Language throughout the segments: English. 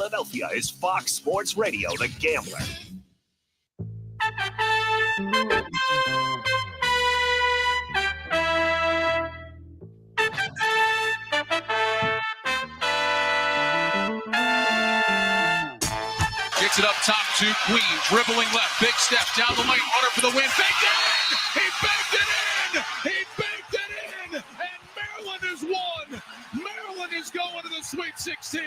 Philadelphia is Fox Sports Radio, The Gambler. Gets it up top to Queen, dribbling left, big step down the lane, Hunter for the win, baked it in! He banked it in! He banked it in! And Maryland has won! Maryland is going to the Sweet 16!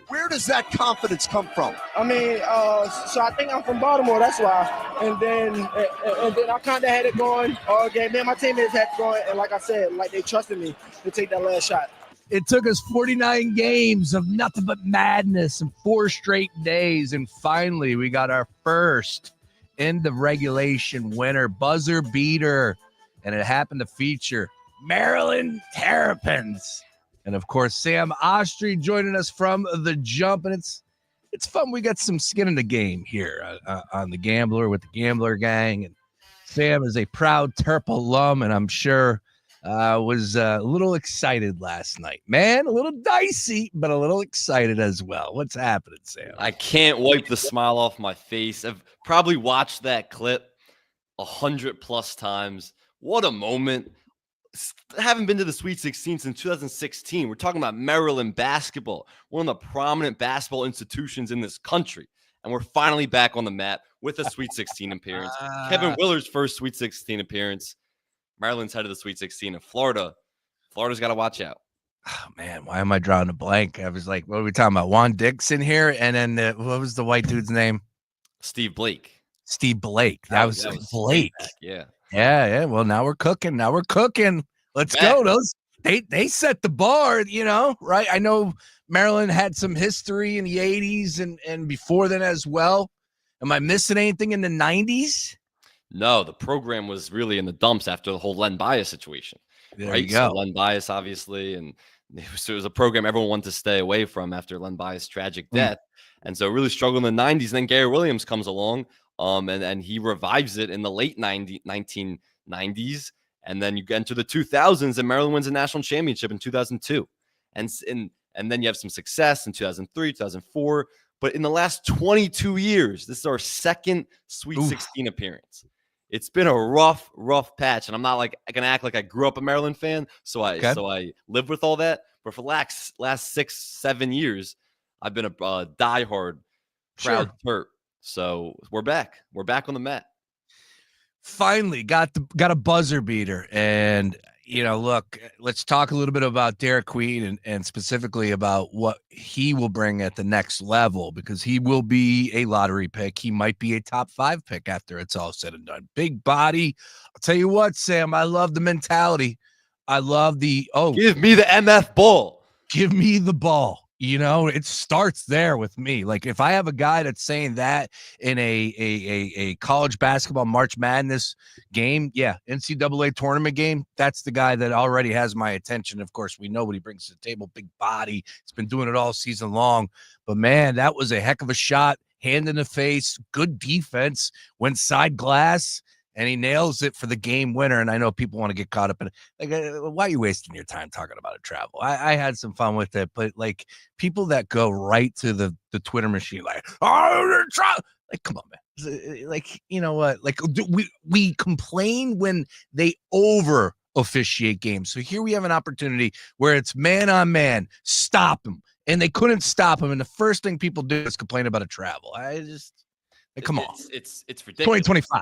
Where does that confidence come from? I mean, so I think I'm from Baltimore, that's why. And then I kind of had it going all game. Me and my teammates had it going, and like I said, like they trusted me to take that last shot. It took us 49 games of nothing but madness and 4 straight days, and finally we got our first end of regulation winner, buzzer beater, and it happened to feature Maryland Terrapins. And of course, Sam Oshtry joining us from the jump, and it's fun. We got some skin in the game here on the Gambler with the Gambler Gang, and Sam is a proud Terp alum, and I'm sure was a little excited last night. Man, a little dicey, but a little excited as well. What's happening, Sam? I can't wipe the smile off my face. I've probably watched that clip 100+ times. What a moment. Haven't been to the Sweet 16 since 2016. We're talking about Maryland basketball, one of the prominent basketball institutions in this country. And we're finally back on the map with a Sweet 16 appearance. Kevin Willard's first Sweet 16 appearance. Maryland's headed to the Sweet 16 in Florida. Florida's got to watch out. Oh, man, why am I drawing a blank? I was like, what are we talking about? Juan Dixon here? And then what was the white dude's name? Steve Blake. Steve Blake. That was Blake. Yeah. Yeah. Well, now we're cooking. Let's go. Those they set the bar, right? I know Maryland had some history in the 80s and before then as well. Am I missing anything in the 90s? No, the program was really in the dumps after the whole Len Bias situation. There right? you go. So Len Bias, obviously, and it was a program everyone wanted to stay away from after Len Bias' tragic death. And so really struggled in the 90s. And then Gary Williams comes along, and he revives it in the late 1990s. And then you get into the 2000s, and Maryland wins a national championship in 2002. And then you have some success in 2003, 2004. But in the last 22 years, this is our second Sweet 16 appearance. It's been a rough patch, and I'm not like I can act like I grew up a Maryland fan, so I live with all that. But for the last 6-7 years, I've been a diehard, proud Terp. So we're back. We're back on the mat. Finally got a buzzer beater, and look, let's talk a little bit about Derek Queen and specifically about what he will bring at the next level, because he will be a lottery pick. He might be a top 5 pick after it's all said and done. Big body. I'll tell you what, Sam, I love the mentality. I love give me the MF ball. Give me the ball. It starts there with me. Like, if I have a guy that's saying that in a college basketball March Madness game, NCAA tournament game, that's the guy that already has my attention. Of course, we know what he brings to the table, big body. He's been doing it all season long. But, man, that was a heck of a shot, hand in the face, good defense, went side glass, and he nails it for the game winner. And I know people want to get caught up in it. Like, why are you wasting your time talking about a travel? I had some fun with it, but like people that go right to the Twitter machine, like, like, come on, man. Like, you know what? Like, we complain when they over officiate games. So here we have an opportunity where it's man on man, stop him. And they couldn't stop him. And the first thing people do is complain about a travel. Come on. It's ridiculous. 2025.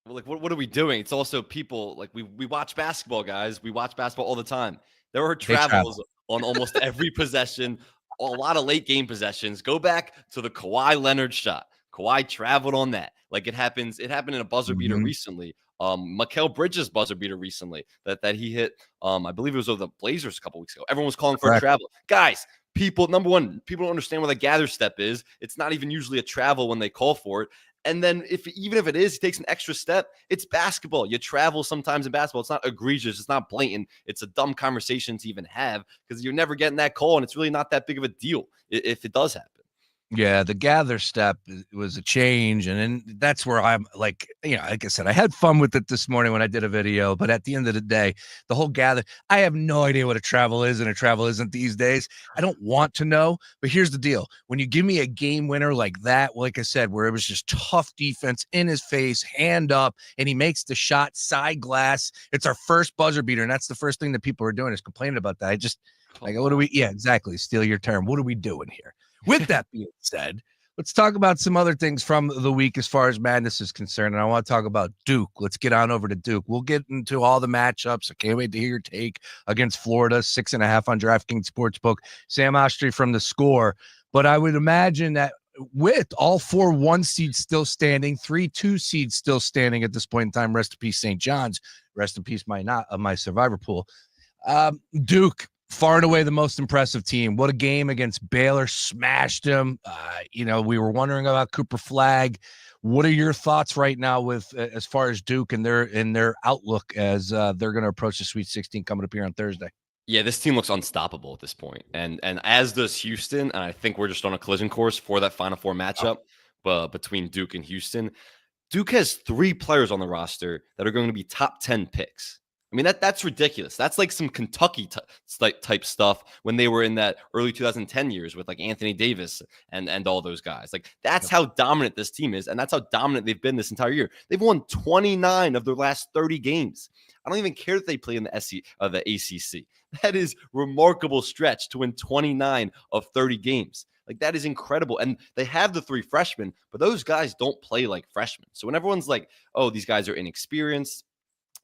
Like, what are we doing? It's also people like we watch basketball, guys. We watch basketball all the time. There are travels on almost every possession, a lot of late game possessions. Go back to the Kawhi Leonard shot. Kawhi traveled on that. Like, it happened in a buzzer beater recently. Mikal Bridges buzzer beater recently that he hit. I believe it was over the Blazers a couple weeks ago. Everyone was calling for a travel. Guys, number one, people don't understand what a gather step is. It's not even usually a travel when they call for it. And then even if it is, he takes an extra step. It's basketball. You travel sometimes in basketball. It's not egregious. It's not blatant. It's a dumb conversation to even have because you're never getting that call, and it's really not that big of a deal if it does happen. Yeah, the gather step was a change, and then that's where I'm like, like I said, I had fun with it this morning when I did a video, but at the end of the day, the whole gather, I have no idea what a travel is and a travel isn't these days. I don't want to know, but here's the deal. When you give me a game winner like that, like I said, where it was just tough defense in his face, hand up, and he makes the shot side glass, it's our first buzzer beater, and that's the first thing that people are doing is complaining about that. I just, like, what do we, yeah, exactly, steal your term. What are we doing here? With that being said, let's talk about some other things from the week as far as madness is concerned. And I want to talk about Duke. Let's get on over to Duke. We'll get into all the matchups. I can't wait to hear your take against Florida, 6.5 on DraftKings Sportsbook. Sam Oshtry from The Score. But I would imagine that with all 4 1 seeds still standing, 3 2 seeds still standing at this point in time, rest in peace, St. John's. Rest in peace, my survivor pool. Duke. Far and away the most impressive team. What a game against Baylor. Smashed them. We were wondering about Cooper Flagg. What are your thoughts right now with as far as Duke and their outlook as they're going to approach the Sweet 16 coming up here on Thursday? Yeah, this team looks unstoppable at this point. And as does Houston. And I think we're just on a collision course for that Final Four matchup between Duke and Houston. Duke has 3 players on the roster that are going to be top 10 picks. I mean, that's ridiculous. That's like some Kentucky type stuff when they were in that early 2010 years with like Anthony Davis and all those guys. Like that's how dominant this team is, and that's how dominant they've been this entire year. They've won 29 of their last 30 games. I don't even care that they play in the the ACC. That is remarkable stretch to win 29 of 30 games. Like that is incredible. And they have the 3 freshmen, but those guys don't play like freshmen. So when everyone's like, "Oh, these guys are inexperienced,"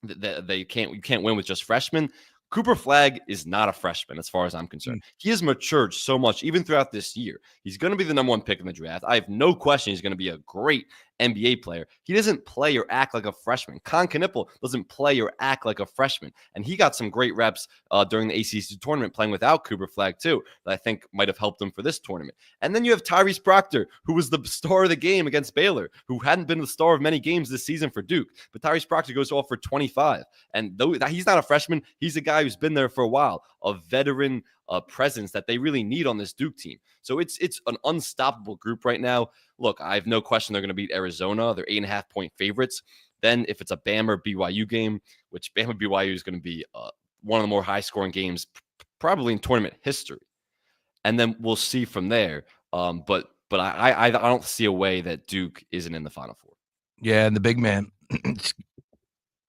you can't win with just freshmen. Cooper Flagg is not a freshman as far as I'm concerned. He has matured so much even throughout this year. He's going to be the number 1 pick in the draft. I have no question he's going to be a great NBA player. He doesn't play or act like a freshman. Con Knipple doesn't play or act like a freshman. And he got some great reps during the ACC tournament playing without Cooper Flagg too, that I think might have helped him for this tournament. And then you have Tyrese Proctor, who was the star of the game against Baylor, who hadn't been the star of many games this season for Duke. But Tyrese Proctor goes off for 25. And though he's not a freshman, he's a guy who's been there for a while, a veteran presence that they really need on this Duke team. So it's an unstoppable group right now. Look, I have no question they're going to beat Arizona. They're 8.5-point favorites. Then if it's a Bama BYU game, which Bama BYU is going to be one of the more high-scoring games probably in tournament history. And then we'll see from there. But I don't see a way that Duke isn't in the Final Four. Yeah, and the big man,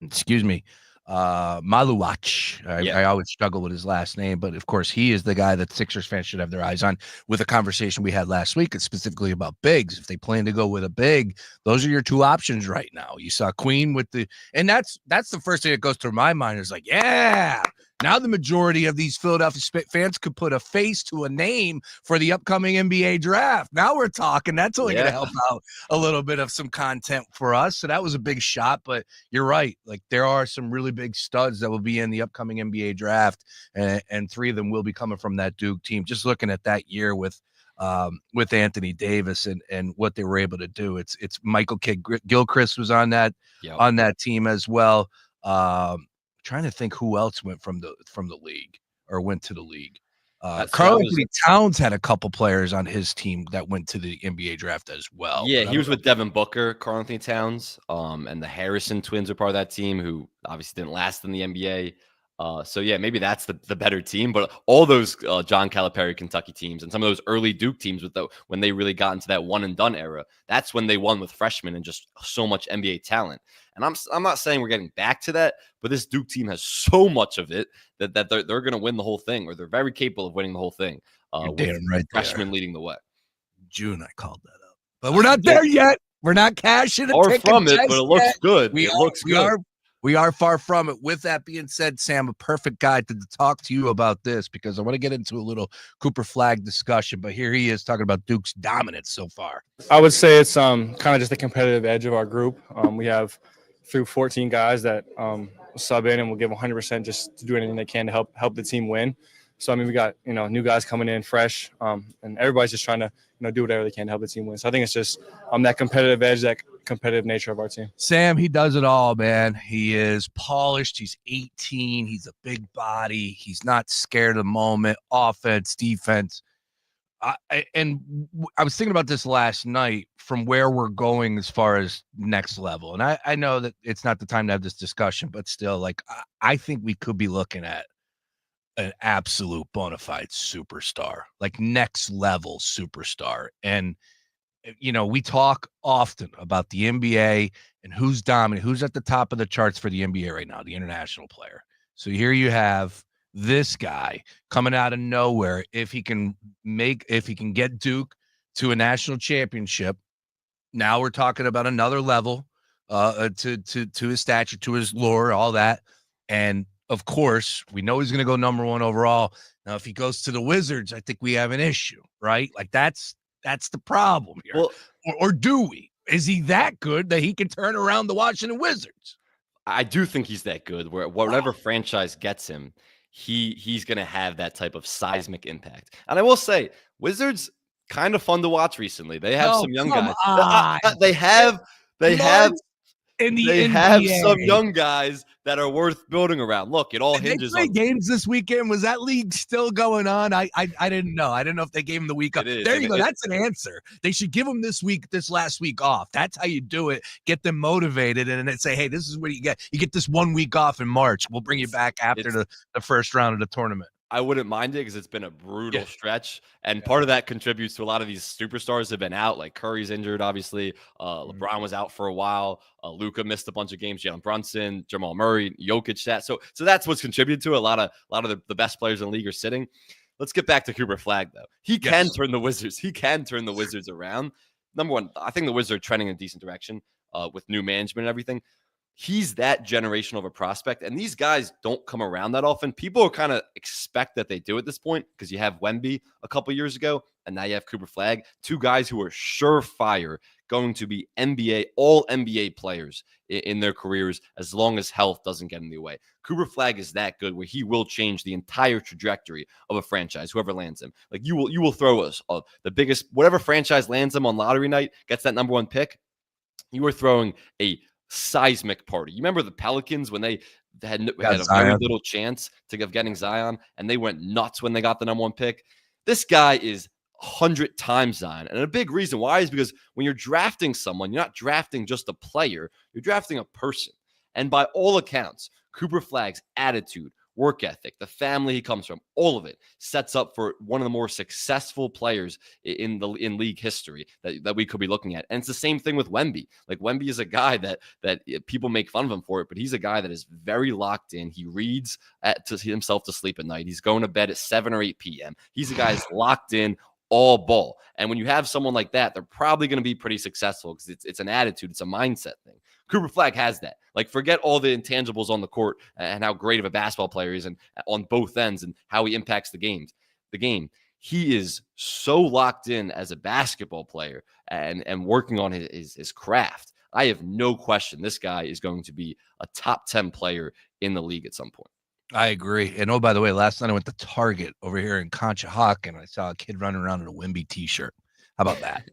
excuse me, Maluach. I always struggle with his last name, but of course he is the guy that Sixers fans should have their eyes on. With a conversation we had last week, it's specifically about bigs. If they plan to go with a big, those are your 2 options right now. You saw Queen with and that's the first thing that goes through my mind is like, yeah. Now the majority of these Philadelphia fans could put a face to a name for the upcoming NBA draft. Now we're talking. That's only going to help out a little bit of some content for us. So that was a big shot, but you're right. Like there are some really big studs that will be in the upcoming NBA draft, and 3 of them will be coming from that Duke team. Just looking at that year with Anthony Davis and what they were able to do. It's Michael Kidd-Gilchrist was on that team as well. Trying to think who else went from the league or went to the league. Karl-Anthony Towns had a couple players on his team that went to the NBA draft as well. Yeah, he was with Devin Booker, Karl-Anthony Towns, and the Harrison twins are part of that team who obviously didn't last in the NBA. So yeah, maybe that's the better team, but all those John Calipari Kentucky teams and some of those early Duke teams when they really got into that one and done era, that's when they won with freshmen and just so much NBA talent. And I'm not saying we're getting back to that, but this Duke team has so much of it that they're going to win the whole thing, or they're very capable of winning the whole thing. With freshmen leading the way. June, I called that up, but we're not there yet. We're not cashing far from it, but it looks good. We are far from it. With that being said, Sam, a perfect guy to talk to you about this because I want to get into a little Cooper Flagg discussion, but here he is talking about Duke's dominance so far. I would say it's kind of just the competitive edge of our group. We have through 14 guys that sub in and will give 100% just to do anything they can to help the team win. So, I mean, we got, new guys coming in fresh, and everybody's just trying to, do whatever they can to help the team win. So I think it's just that competitive edge, that competitive nature of our team. Sam, he does it all, man. He is polished. He's 18. He's a big body. He's not scared of the moment. Offense, defense. I was thinking about this last night from where we're going as far as next level. And I know that it's not the time to have this discussion, but still, like, I think we could be looking at an absolute bona fide superstar, like next level superstar. And, we talk often about the NBA and who's dominant, who's at the top of the charts for the NBA right now, the international player. So here you have this guy coming out of nowhere. If he can get Duke to a national championship, now we're talking about another level to his stature, to his lore, all that. And of course, we know he's going to go number 1 overall. Now, if he goes to the Wizards, I think we have an issue, right? Like that's the problem here. Well, or do we? Is he that good that he can turn around the Washington Wizards? I do think he's that good. Where whatever franchise gets him, he's going to have that type of seismic impact. And I will say, Wizards kind of fun to watch recently. They have some young guys. They have in the they NBA. have some young guys that are worth building around. Look, it all hinges they on games this weekend. Was that league still going on? I didn't know. I didn't know if they gave him the week off. There you go. That's an answer. They should give him this last week off. That's how you do it. Get them motivated and then say, hey, this is what you get. You get this 1 week off in March. We'll bring you back after the first round of the tournament. I wouldn't mind it because it's been a brutal stretch. And part of that contributes to a lot of these superstars have been out. Like Curry's injured, obviously. LeBron was out for a while. Luka missed a bunch of games. Jalen Brunson, Jamal Murray, Jokic. So that's what's contributed to it. A lot of the best players in the league are sitting. Let's get back to Cooper Flagg, though. He can turn the Wizards. He can turn the Wizards around. Number one, I think the Wizards are trending in a decent direction with new management and everything. He's that generational of a prospect, and these guys don't come around that often. People kind of expect that they do at this point because you have Wemby a couple years ago, and now you have Cooper Flagg, 2 guys who are surefire going to be all NBA players in their careers as long as health doesn't get in the way. Cooper Flagg is that good where he will change the entire trajectory of a franchise, whoever lands him. Like you will throw us the biggest, whatever franchise lands him on lottery night, gets that number 1 pick, you are throwing a seismic party. You remember the Pelicans when they had a very little chance of getting Zion, and they went nuts when they got the number 1 pick. This guy is 100 times Zion, and a big reason why is because when you're drafting someone, you're not drafting just a player, you're drafting a person. And by all accounts, Cooper Flagg's attitude, work ethic, the family he comes from, all of it sets up for one of the more successful players in league history that we could be looking at. And it's the same thing with Wemby. Like Wemby is a guy that people make fun of him for it, but he's a guy that is very locked in. He reads to himself to sleep at night. He's going to bed at 7 or 8 p.m. He's a guy that's locked in all ball. And when you have someone like that, they're probably going to be pretty successful because it's an attitude. It's a mindset thing. Cooper Flagg has that. Like, forget all the intangibles on the court and how great of a basketball player he is and on both ends and how he impacts the game. He is so locked in as a basketball player and working on his craft. I have no question this guy is going to be a top 10 player in the league at some point. I agree. And oh, by the way, last night I went to Target over here in Conshohocken and I saw a kid running around in a Wemby t-shirt. How about that?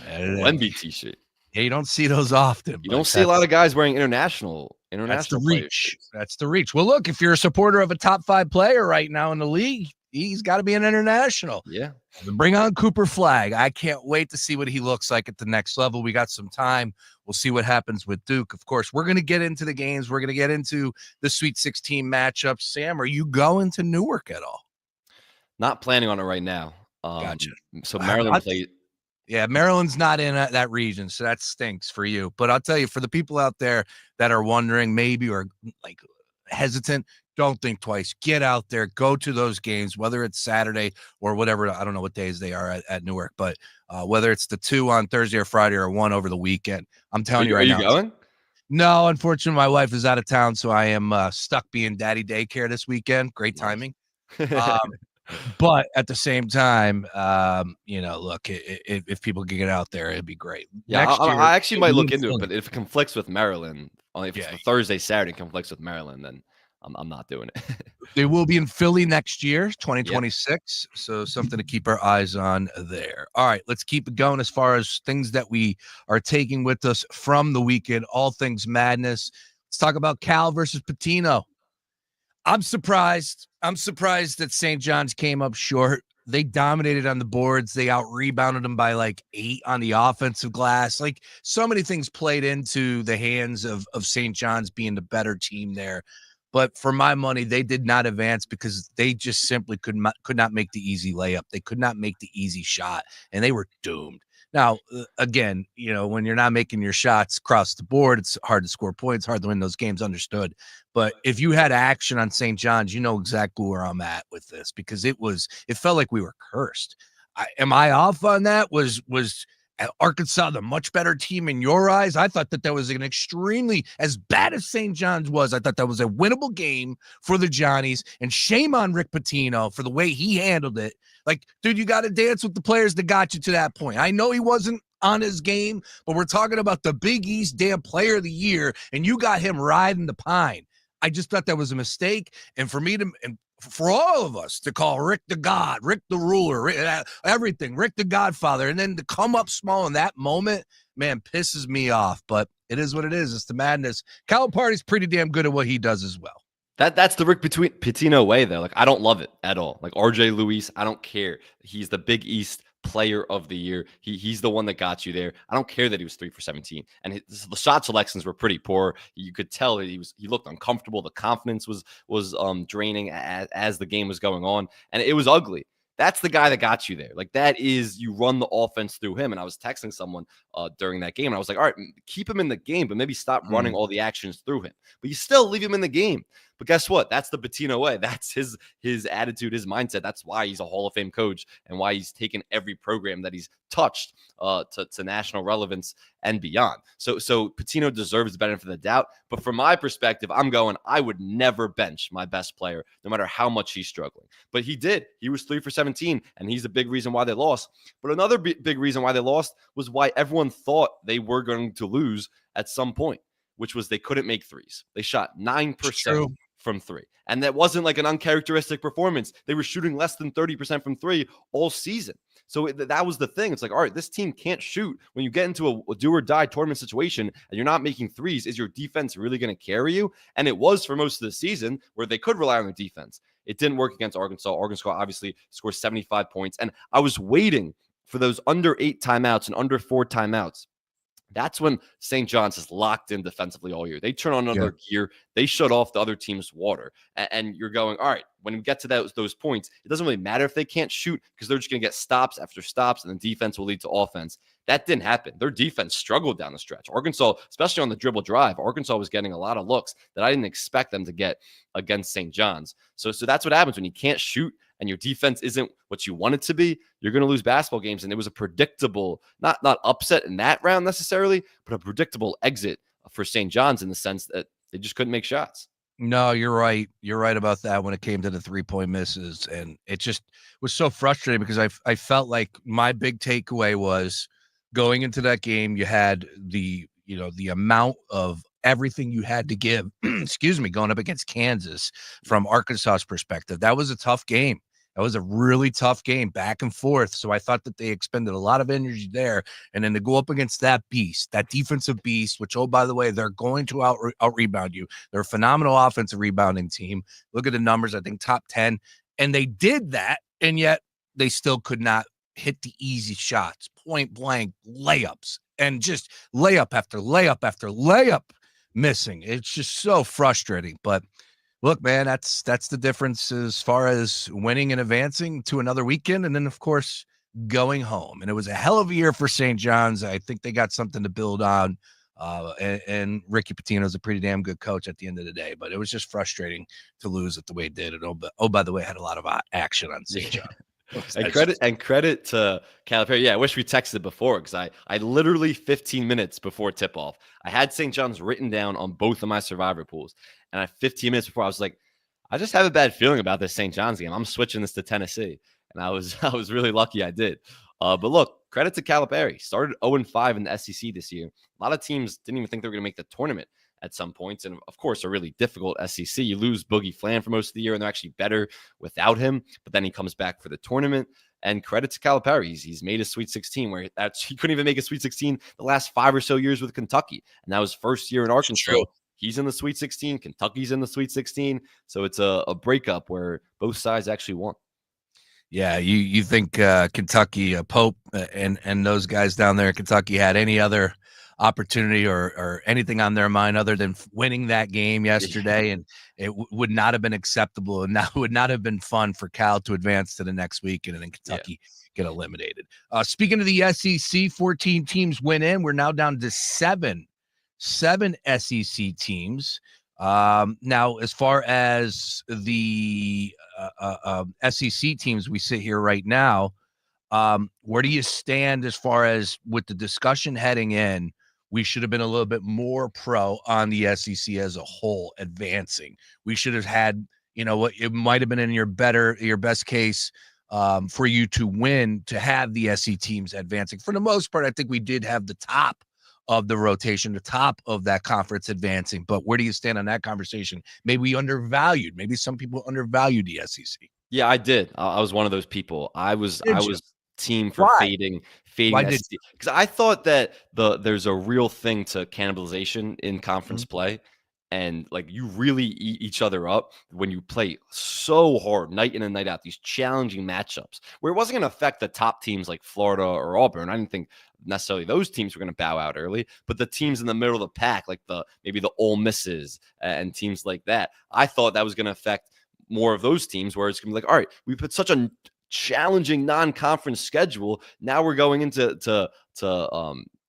Wemby t-shirt. Yeah, you don't see those often. You don't see a lot of guys wearing international. That's the reach. That's the reach. Well, look, if you're a supporter of a top 5 player right now in the league, he's got to be an international. Yeah. Bring on Cooper Flagg. I can't wait to see what he looks like at the next level. We got some time. We'll see what happens with Duke. Of course, we're going to get into the games. We're going to get into the Sweet 16 matchups. Sam, are you going to Newark at all? Not planning on it right now. Gotcha. So Maryland played. Yeah, Maryland's not in that region, so that stinks for you. But I'll tell you, for the people out there that are wondering maybe or like hesitant, don't think twice. Get out there, go to those games, whether it's Saturday or whatever. I don't know what days they are at Newark, but whether it's the 2 on Thursday or Friday or 1 over the weekend, I'm telling you right now. Are you going? No, unfortunately, my wife is out of town, so I am stuck being daddy daycare this weekend. Great timing. But at the same time, look, if people can get out there, it'd be great. Yeah, I actually might look into it, but if it conflicts with Maryland, only if it's Thursday, Saturday conflicts with Maryland, then I'm not doing it. They will be in Philly next year, 2026. Yep. So something to keep our eyes on there. All right, let's keep it going as far as things that we are taking with us from the weekend, all things madness. Let's talk about Cal versus Pitino. I'm surprised that St. John's came up short. they dominated on the boards. They out-rebounded them by like 8 on the offensive glass. Like, so many things played into the hands of St. John's being the better team there. But for my money, they did not advance because they just simply could not make the easy layup. They could not make the easy shot, and they were doomed. Now, again, when you're not making your shots across the board, it's hard to score points, hard to win those games, understood. But if you had action on St. John's, you know exactly where I'm at with this, because it felt like we were cursed. Am I off on that? Was Arkansas the much better team in your eyes? I thought that was an extremely, as bad as St. John's was, I thought that was a winnable game for the Johnnies, and shame on Rick Pitino for the way he handled it. Like, dude, you got to dance with the players that got you to that point. I know he wasn't on his game, but we're talking about the Big East damn player of the year, and you got him riding the pine. I just thought that was a mistake. And for me and for all of us to call Rick the God, Rick the ruler, everything, Rick the Godfather, and then to come up small in that moment, man, pisses me off. But it is what it is. It's the madness. Calipari's pretty damn good at what he does as well. That's the Rick Pitino way, though. Like, I don't love it at all. Like, RJ Luis, I don't care. He's the Big East player of the year. He's the one that got you there. I don't care that he was 3 for 17. And the shot selections were pretty poor. You could tell that he looked uncomfortable. The confidence was draining as the game was going on, and it was ugly. That's the guy that got you there. Like, that is, you run the offense through him. And I was texting someone during that game, and I was like, all right, keep him in the game, but maybe stop running all the actions through him. But you still leave him in the game. But guess what? That's the Pitino way. That's his attitude, his mindset. That's why he's a Hall of Fame coach and why he's taken every program that he's touched to national relevance and beyond. So Pitino deserves the benefit of the doubt. But from my perspective, I would never bench my best player, no matter how much he's struggling. But he did. He was 3 for 17, and he's a big reason why they lost. But another big reason why they lost was why everyone thought they were going to lose at some point, which was they couldn't make threes. They shot 9% from 3. And that wasn't like an uncharacteristic performance. They were shooting less than 30% from 3 all season. So that was the thing. It's like, all right, this team can't shoot. When you get into a do or die tournament situation and you're not making threes, is your defense really going to carry you? And it was for most of the season, where they could rely on their defense. It didn't work against Arkansas. Arkansas obviously scored 75 points. And I was waiting for those under 8 timeouts and under 4 timeouts. That's when St. John's is locked in defensively all year. They turn on another gear. They shut off the other team's water. And you're going, all right, when we get to those points, it doesn't really matter if they can't shoot, because they're just going to get stops after stops, and the defense will lead to offense. That didn't happen. Their defense struggled down the stretch. Arkansas, especially on the dribble drive, Arkansas was getting a lot of looks that I didn't expect them to get against St. John's. So that's what happens when you can't shoot and your defense isn't what you want it to be. You're going to lose basketball games. And it was a predictable, not upset in that round necessarily, but a predictable exit for St. John's in the sense that they just couldn't make shots. No, you're right. You're right about that when it came to the 3-point misses. And it just was so frustrating because I felt like my big takeaway was going into that game, you had the amount of everything you had to give, going up against Kansas from Arkansas's perspective. That was a tough game. That was a really tough game, back and forth. So I thought that they expended a lot of energy there. And then to go up against that beast, that defensive beast, which, oh, by the way, they're going to out-rebound you. They're a phenomenal offensive rebounding team. Look at the numbers, I think top 10. And they did that, and yet they still could not hit the easy shots, point blank layups, and just layup after layup after layup missing. It's just so frustrating. But look, man, that's the difference as far as winning and advancing to another weekend, and then, of course, going home. And it was a hell of a year for St. John's. I think they got something to build on. And Ricky Pitino is a pretty damn good coach at the end of the day. But it was just frustrating to lose it the way it did. And by the way, had a lot of action on St. John. And credit to Calipari. Yeah, I wish we texted before, because I literally 15 minutes before tip-off, I had St. John's written down on both of my survivor pools. And at 15 minutes before, I was like, I just have a bad feeling about this St. John's game. I'm switching this to Tennessee. And I was really lucky I did. But look, credit to Calipari. Started 0-5 in the SEC this year. A lot of teams didn't even think they were going to make the tournament at some points. And of course, a really difficult SEC. You lose Boogie Flan for most of the year, and they're actually better without him. But then he comes back for the tournament. And credit to Calipari. He's made a Sweet 16 where he couldn't even make a Sweet 16 the last 5 or so years with Kentucky. And that was first year in Arkansas. He's in the Sweet 16. Kentucky's in the Sweet 16. So it's a breakup where both sides actually won. Yeah, you think Kentucky, Pope, and those guys down there in Kentucky had any other opportunity or anything on their mind other than winning that game yesterday, and it would not have been acceptable, and that would not have been fun for Cal to advance to the next week, and then Kentucky get eliminated. Speaking of the SEC, 14 teams went in. We're now down to seven SEC teams. Now, as far as the SEC teams we sit here right now, where do you stand as far as with the discussion heading in? We should have been a little bit more pro on the SEC as a whole advancing. We should have had, what it might have been in your best case for you to win, to have the SEC teams advancing. For the most part, I think we did have the top of the rotation, the top of that conference advancing. But where do you stand on that conversation? Maybe some people undervalued the SEC. Yeah, I did. I was one of those people. I was team for fading SEC, because I thought that there's a real thing to cannibalization in conference play. And like, you really eat each other up when you play so hard night in and night out, these challenging matchups where it wasn't going to affect the top teams like Florida or Auburn. I didn't think necessarily those teams were going to bow out early, but the teams in the middle of the pack, like maybe the Ole Misses and teams like that, I thought that was going to affect more of those teams, where it's going to be like, all right, we put such a challenging non-conference schedule. Now we're going into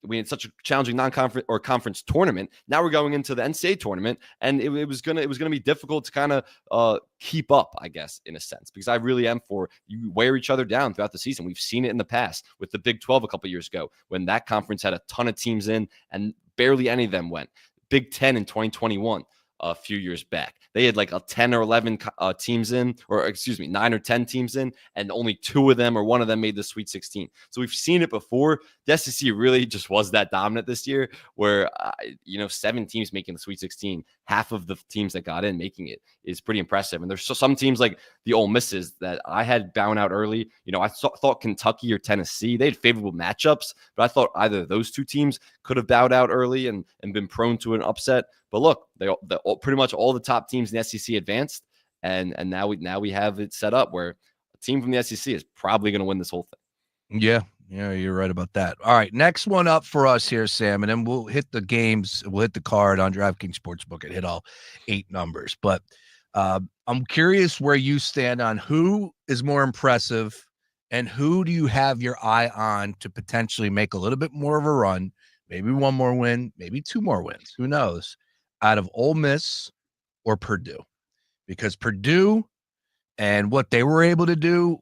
we had such a challenging non-conference or conference tournament. Now we're going into the NCAA tournament, and it was gonna be difficult to kind of keep up, I guess, in a sense, because I really am for you wear each other down throughout the season. We've seen it in the past with the Big 12 a couple years ago when that conference had a ton of teams in and barely any of them went. Big 10 in 2021. A few years back, they had like a 10 or 11 teams in, or excuse me, 9 or 10 teams in, and only 2 of them or 1 of them made the Sweet 16. So we've seen it before. The SEC really just was that dominant this year, where 7 teams making the Sweet 16, half of the teams that got in making it is pretty impressive. And there's some teams like the Ole Misses that I had bowing out early. I thought Kentucky or Tennessee, they had favorable matchups, but I thought either of those 2 teams could have bowed out early and been prone to an upset. But look, pretty much all the top teams in the SEC advanced, and now we have it set up where a team from the SEC is probably going to win this whole thing. Yeah, you're right about that. All right, next one up for us here, Sam, and then we'll hit the games. We'll hit the card on DraftKings Sportsbook and hit all 8 numbers. But I'm curious where you stand on who is more impressive and who do you have your eye on to potentially make a little bit more of a run, maybe 1 more win, maybe 2 more wins. Who knows? Out of Ole Miss or Purdue, because Purdue and what they were able to do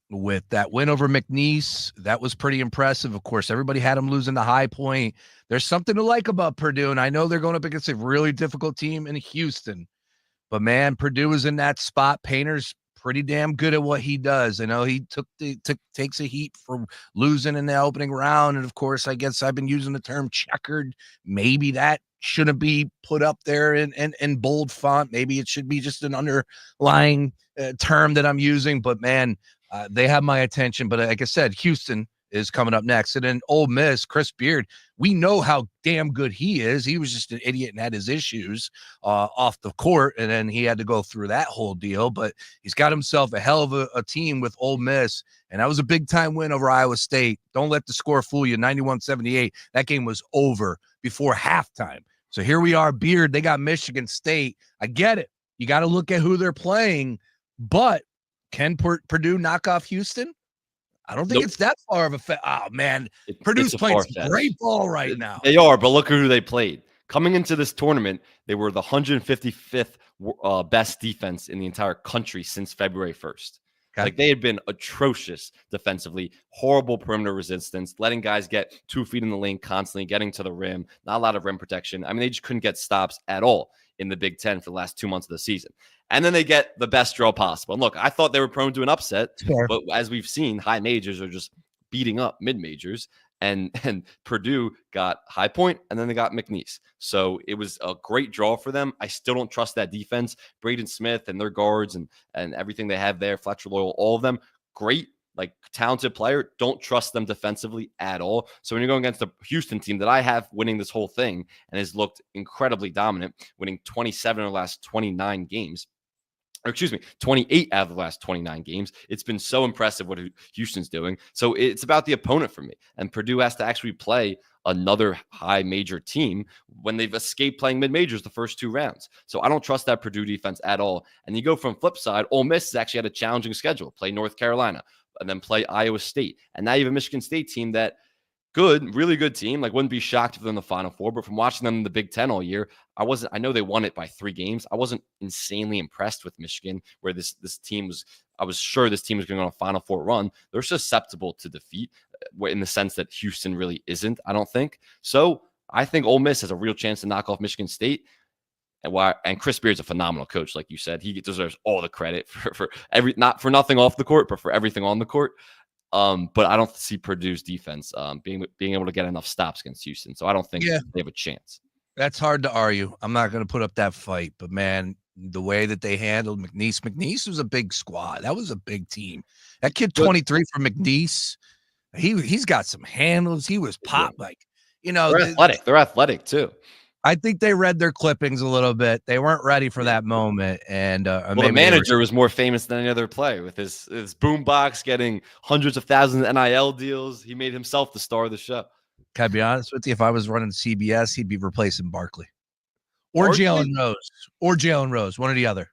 with that win over McNeese, that was pretty impressive. Of course, everybody had them losing the High Point. There's something to like about Purdue, and I know they're going up against a really difficult team in Houston, but man, Purdue is in that spot. Painter's pretty damn good at what he does. I know he takes a heat for losing in the opening round, and of course, I guess I've been using the term checkered. Maybe that shouldn't be put up there in bold font. Maybe it should be just an underlying term that I'm using. But man, they have my attention. But like I said, Houston is coming up next. And then Ole Miss, Chris Beard, we know how damn good he is. He was just an idiot and had his issues off the court, and then he had to go through that whole deal. But he's got himself a hell of a team with Ole Miss, and that was a big-time win over Iowa State. Don't let the score fool you, 91-78. That game was over before halftime. So here we are, Beard. They got Michigan State. I get it. You got to look at who they're playing, but can Purdue knock off Houston? I don't think it's that far of a oh man, Purdue's playing some great ball right now. They are, but look at who they played. Coming into this tournament, they were the 155th best defense in the entire country since February 1st. Okay. Like, they had been atrocious defensively, horrible perimeter resistance, letting guys get 2 feet in the lane constantly, getting to the rim, not a lot of rim protection. I mean, they just couldn't get stops at all in the Big Ten for the last 2 months of the season. And then they get the best draw possible. And look, I thought they were prone to an upset, but as we've seen, high majors are just beating up mid majors. And Purdue got High Point, and then they got McNeese. So it was a great draw for them. I still don't trust that defense. Braden Smith and their guards and everything they have there, Fletcher Loyal, all of them, great, like, talented player. Don't trust them defensively at all. So when you're going against the Houston team that I have winning this whole thing and has looked incredibly dominant, winning 27 of the last 29 games, or excuse me, 28 out of the last 29 games. It's been so impressive what Houston's doing. So it's about the opponent for me. And Purdue has to actually play another high major team when they've escaped playing mid-majors the first 2 rounds. So I don't trust that Purdue defense at all. And you go from flip side, Ole Miss has actually had a challenging schedule. Play North Carolina and then play Iowa State. And now you have a Michigan State team that really good team. Like, wouldn't be shocked if they're in the Final Four, but from watching them in the Big Ten all year, I know they won it by 3 games. I wasn't insanely impressed with Michigan, where this team was. I was sure this team was going on a Final Four run. They're susceptible to defeat in the sense that Houston really isn't, I don't think. So I think Ole Miss has a real chance to knock off Michigan State. And Chris Beard's a phenomenal coach, like you said. He deserves all the credit for not for nothing off the court, but for everything on the court. But I don't see Purdue's defense being able to get enough stops against Houston. So I don't think they have a chance. That's hard to argue. I'm not going to put up that fight, but man, the way that they handled McNeese was a big squad. That was a big team. That kid 23 from McNeese, he's got some handles. He was they're athletic. They're athletic too. I think they read their clippings a little bit. They weren't ready for that moment. And the manager was more famous than any other player with his boombox getting hundreds of thousands of NIL deals. He made himself the star of the show. Can I be honest with you? If I was running CBS, he'd be replacing Barkley or Jalen Rose, one or the other.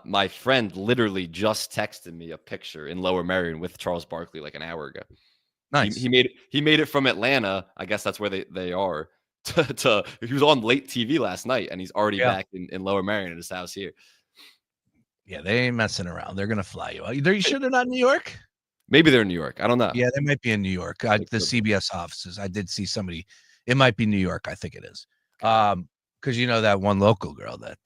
My friend literally just texted me a picture in Lower Merion with Charles Barkley like an hour ago. Nice. He made it from Atlanta. I guess that's where they are. He was on late TV last night, and he's already back in Lower Merion at his house here. Yeah, they ain't messing around. They're gonna fly you out. Are you sure they're not in New York? Maybe they're in New York. I don't know. Yeah, they might be in New York. The CBS offices. I did see somebody. It might be New York. I think it is. Because that one local girl that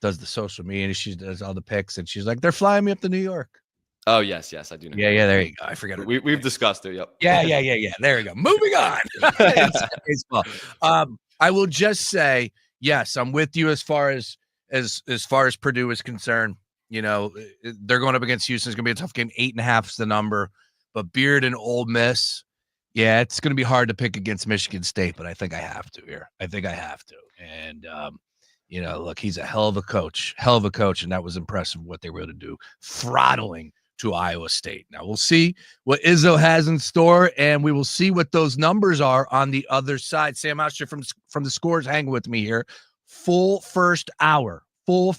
does the social media, and she does all the pics, and she's like, they're flying me up to New York. Oh, yes, I do know. Yeah, there you go. I forget. We've discussed it. Yep. Yeah. There we go. Moving on. Baseball. I will just say, yes, I'm with you as far as Purdue is concerned. They're going up against Houston. It's going to be a tough game. 8.5 is the number. But Beard and Ole Miss, yeah, it's going to be hard to pick against Michigan State, but I think I have to here. And, look, he's a hell of a coach, and that was impressive what they were able to do, throttling to Iowa State. Now we'll see what Izzo has in store, and we will see what those numbers are on the other side. Sam Oshtry from the Scores hanging with me here. Full first hour. All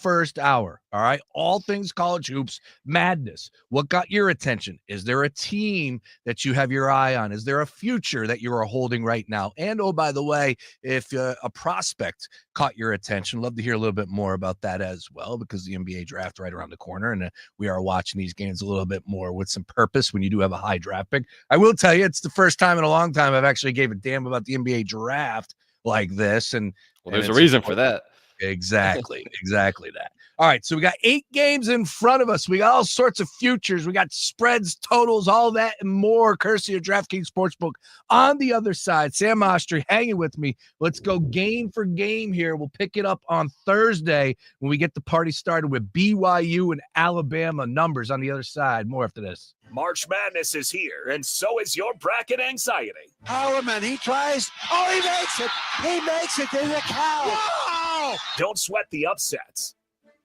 right. All things college hoops madness. What got your attention? Is there a team that you have your eye on? Is there a future that you are holding right now? And oh, by the way, if a prospect caught your attention, love to hear a little bit more about that as well, because the NBA draft right around the corner, and we are watching these games a little bit more with some purpose when you do have a high draft pick. I will tell you, it's the first time in a long time I've actually gave a damn about the NBA draft like this. And there's a reason for that. Exactly that. All right, so we got 8 games in front of us. We got all sorts of futures. We got spreads, totals, all that and more, courtesy of DraftKings Sportsbook. On the other side, Sam Oshtry hanging with me. Let's go game for game here. We'll pick it up on Thursday when we get the party started with BYU and Alabama numbers on the other side. More after this. March Madness is here, and so is your bracket anxiety. Howerman, he tries. Oh, he makes it. He makes it. There's a cow. Wow! Don't sweat the upsets.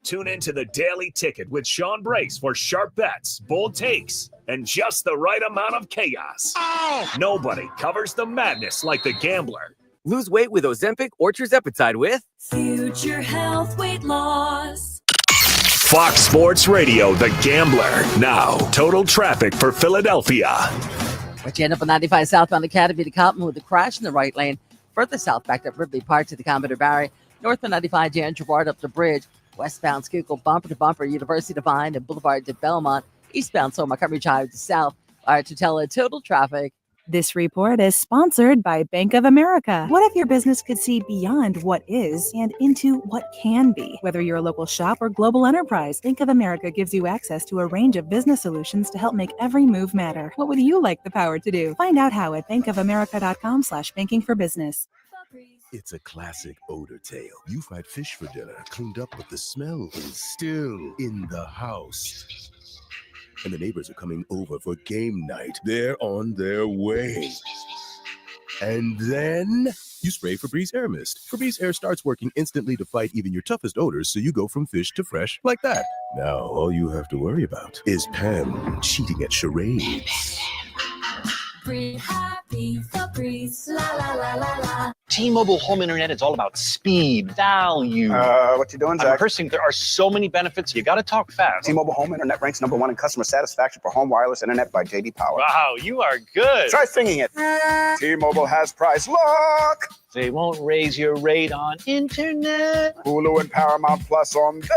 Tune into the Daily Ticket with Sean Brace for sharp bets, bold takes, and just the right amount of chaos. Oh! Nobody covers the madness like the Gambler. Lose weight with Ozempic or Tirzepatide with Future Health Weight Loss. Fox Sports Radio, The Gambler. Now, total traffic for Philadelphia. But you end up on 95 southbound Academy to Cotton with a crash in the right lane. Further south, backed up Ridley Park to the Commodore Barry. North on 95 Jan Gerard up the bridge. Westbound Schuylkill bumper to bumper, University to Vine and Boulevard to Belmont. Eastbound so Montgomery Drive to South. To tell total traffic. This report is sponsored by Bank of America. What if your business could see beyond what is and into what can be? Whether you're a local shop or global enterprise, Bank of America gives you access to a range of business solutions to help make every move matter. What would you like the power to do? Find out how at bankofamerica.com/banking for business. It's a classic odor tale. You've had fish for dinner, cleaned up, but the smell is still in the house. And the neighbors are coming over for game night. They're on their way. And then you spray Febreze Air Mist. Febreze Air starts working instantly to fight even your toughest odors, so you go from fish to fresh like that. Now, all you have to worry about is Pam cheating at charades. Breathe happy, Febreze, la la la la la. T-Mobile home internet is all about speed, value. What you doing, Zach? I'm rehearsing. There are so many benefits. You got to talk fast. T-Mobile home internet ranks #1 in customer satisfaction for home wireless internet by J.D. Power. Wow, you are good. Try singing it. T-Mobile has price lock. They won't raise your rate on internet. Hulu and Paramount Plus on them.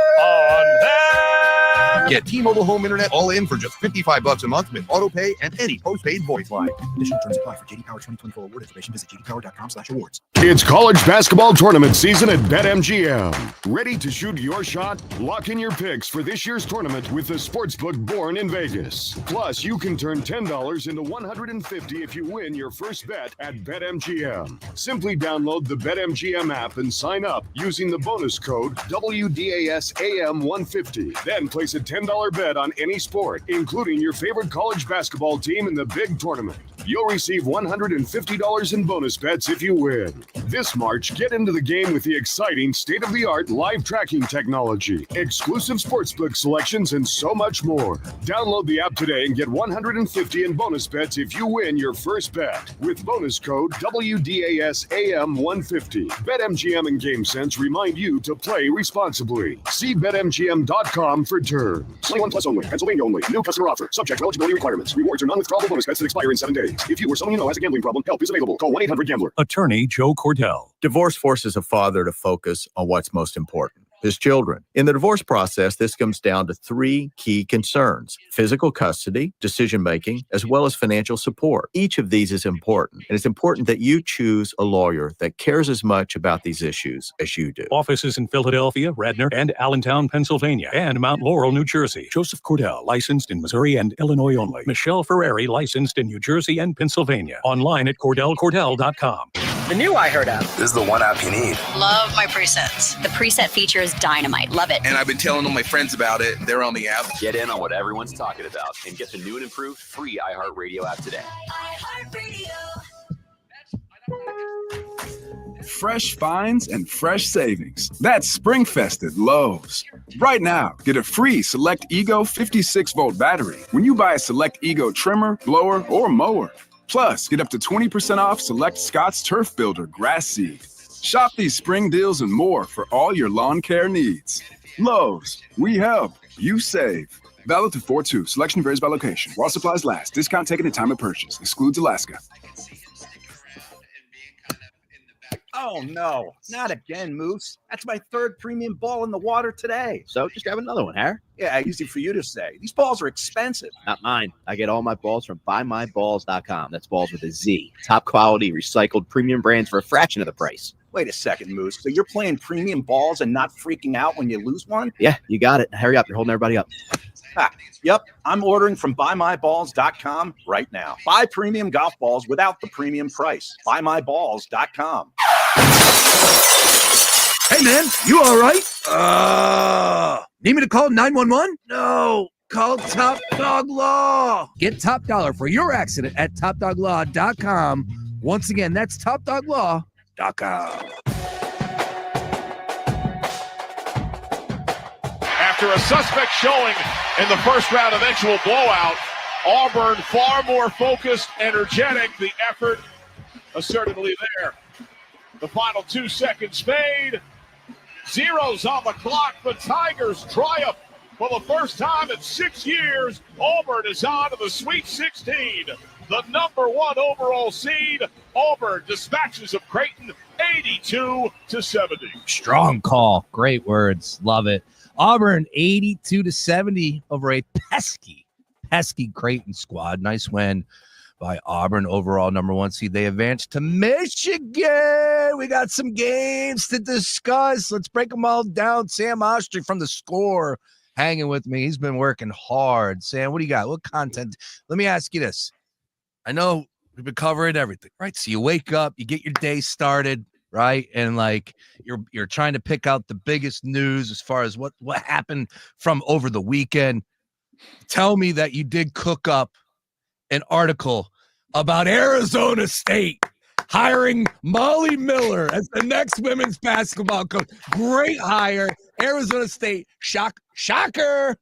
Get T-Mobile home internet all in for just $55 a month with auto pay and any postpaid voice line. Additional terms apply for J.D. Power 2024 award information. Visit jdpower.com/awards. It's college basketball tournament season at BetMGM. Ready to shoot your shot? Lock in your picks for this year's tournament with the sportsbook born in Vegas. Plus, you can turn $10 into $150 if you win your first bet at BetMGM. Simply download the BetMGM app and sign up using the bonus code WDASAM150. Then place a $10 bet on any sport, including your favorite college basketball team in the big tournament. You'll receive $150 in bonus bets if you win. This March, get into the game with the exciting state-of-the-art live tracking technology, exclusive sportsbook selections, and so much more. Download the app today and get $150 in bonus bets if you win your first bet with bonus code WDASAM150. BetMGM and GameSense remind you to play responsibly. See BetMGM.com for terms. 21 plus only. Pennsylvania only. New customer offer. Subject to eligibility requirements. Rewards are non-withdrawable bonus bets that expire in 7 days. If you or someone you know has a gambling problem, help is available. Call 1-800-GAMBLER. Attorney Joe Cordell. Divorce forces a father to focus on what's most important, his children. In the divorce process, this comes down to 3 key concerns: physical custody, decision-making, as well as financial support. Each of these is important, and it's important that you choose a lawyer that cares as much about these issues as you do. Offices in Philadelphia, Radnor, and Allentown, Pennsylvania, and Mount Laurel, New Jersey. Joseph Cordell, licensed in Missouri and Illinois only. Michelle Ferrari, licensed in New Jersey and Pennsylvania. Online at CordellCordell.com. The new iHeart app. This is the one app you need. Love my presets. The preset feature is dynamite. Love it. And I've been telling all my friends about it. They're on the app. Get in on what everyone's talking about and get the new and improved free iHeartRadio app today. Fresh finds and fresh savings. That's SpringFest at Lowe's. Right now, get a free Select Ego 56-volt battery when you buy a Select Ego trimmer, blower, or mower. Plus, get up to 20% off select Scott's Turf Builder grass seed. Shop these spring deals and more for all your lawn care needs. Lowe's, we help, you save. Valid to 4/2. Selection varies by location. While supplies last. Discount taken at time of purchase. Excludes Alaska. Oh, no, not again, Moose. That's my 3rd premium ball in the water today. So just grab another one, Harry. Yeah, easy for you to say. These balls are expensive. Not mine. I get all my balls from buymyballs.com. That's balls with a Z. Top quality, recycled premium brands for a fraction of the price. Wait a second, Moose. So you're playing premium balls and not freaking out when you lose one? Yeah, you got it. Hurry up. You're holding everybody up. Yep, I'm ordering from buymyballs.com right now. Buy premium golf balls without the premium price. Buymyballs.com. Hey, man, you all right? Need me to call 911? No, call Top Dog Law. Get top dollar for your accident at topdoglaw.com. Once again, that's topdoglaw.com. After a suspect showing in the first round eventual blowout, Auburn far more focused, energetic. The effort assertively there. The final 2 seconds fade. Zeros on the clock. The Tigers triumph for the first time in 6 years. Auburn is on to the Sweet 16. The #1 overall seed. Auburn dispatches of Creighton 82-70. Strong call. Great words. Love it. Auburn 82-70 over a pesky Creighton squad. Nice win by Auburn, overall #1 seed. They advanced to Michigan. We got some games to discuss. Let's break them all down. Sam Oshtry from The Score hanging with me. He's been working hard. Sam, what do you got? What content? Let me ask you this. I know we've been covering everything, right? So you wake up, you get your day started, right? And like you're trying to pick out the biggest news as far as what happened from over the weekend. Tell me that you did cook up an article about Arizona State. hiring Molly Miller as the next women's basketball coach. Great hire. Arizona State. Shocker.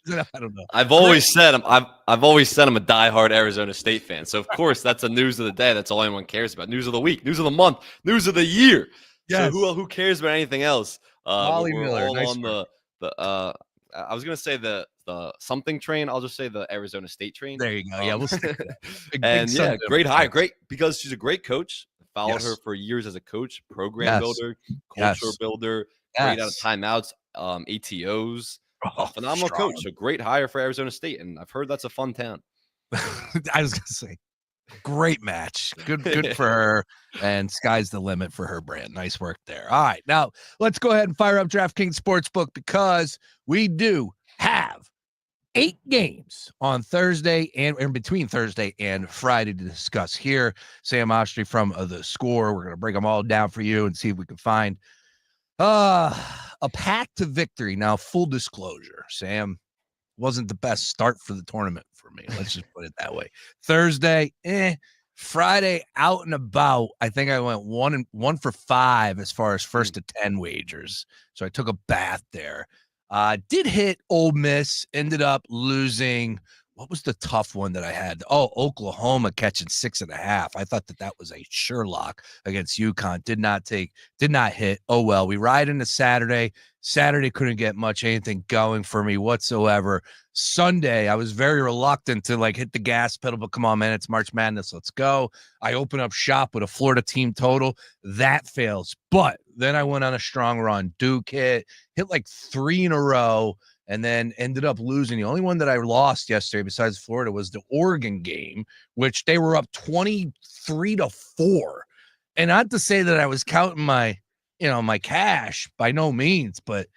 I don't know. I've always said I'm a diehard Arizona State fan. So of course that's the news of the day. That's all anyone cares about. News of the week, news of the month, news of the year. Yes. So who cares about anything else? Molly we're Miller, all nice on the I was gonna say the something train. I'll just say the Arizona State train. There you go. Yeah, we'll stick to that. And great hire. Great because she's a great coach. Followed Yes. her for years as a coach, program builder, culture builder, great out of timeouts, ATOs. Phenomenal strong. coach. So great hire for Arizona State. And I've heard that's a fun town. I was gonna say, great match. Good for her. And sky's the limit for her brand. Nice work there. All right, now let's go ahead and fire up DraftKings Sportsbook because we do have 8 games on Thursday and in between Thursday and Friday to discuss here. Sam Oshtry from The Score. We're gonna break them all down for you and see if we can find a path to victory. Now, full disclosure, Sam, wasn't the best start for the tournament for me. Let's just put it that way. Thursday, Friday, out and about. I think I went 1 for 5 as far as first to 10 wagers. So I took a bath there. Did hit Ole Miss, ended up losing. What was the tough one that I had? Oh, Oklahoma catching 6.5. I thought that was a sure lock against UConn. Did not hit. Oh, well, we ride into Saturday. Saturday couldn't get anything going for me whatsoever. Sunday, I was very reluctant to hit the gas pedal, but come on, man, it's March Madness. Let's go. I open up shop with a Florida team total. That fails. But then I went on a strong run. Duke hit 3 in a row. And then ended up losing. The only one that I lost yesterday besides Florida was the Oregon game, which they were up 23-4. And not to say that I was counting my cash by no means, but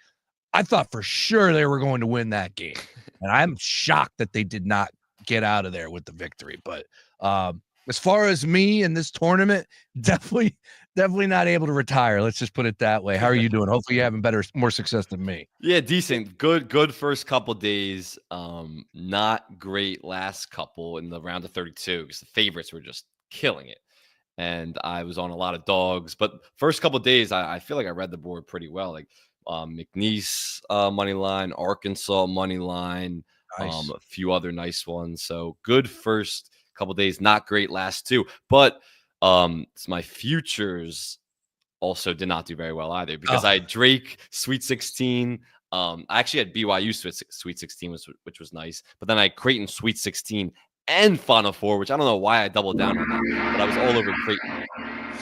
I thought for sure they were going to win that game. And I'm shocked that they did not get out of there with the victory. But as far as me in this tournament, definitely not able to retire. Let's just put it that way. How are you doing? Hopefully you're having more success than me. Yeah, decent. Good first couple days. Not great last couple in the round of 32 because the favorites were just killing it. And I was on a lot of dogs. But first couple days, I feel like I read the board pretty well. McNeese money line, Arkansas money line, nice. A few other nice ones. So good first couple days, not great last 2. But my futures also did not do very well either because I had Drake Sweet 16. I actually had BYU Sweet 16, which was nice. But then I had Creighton Sweet 16 and Final Four, which I don't know why I doubled down on that, but I was all over Creighton.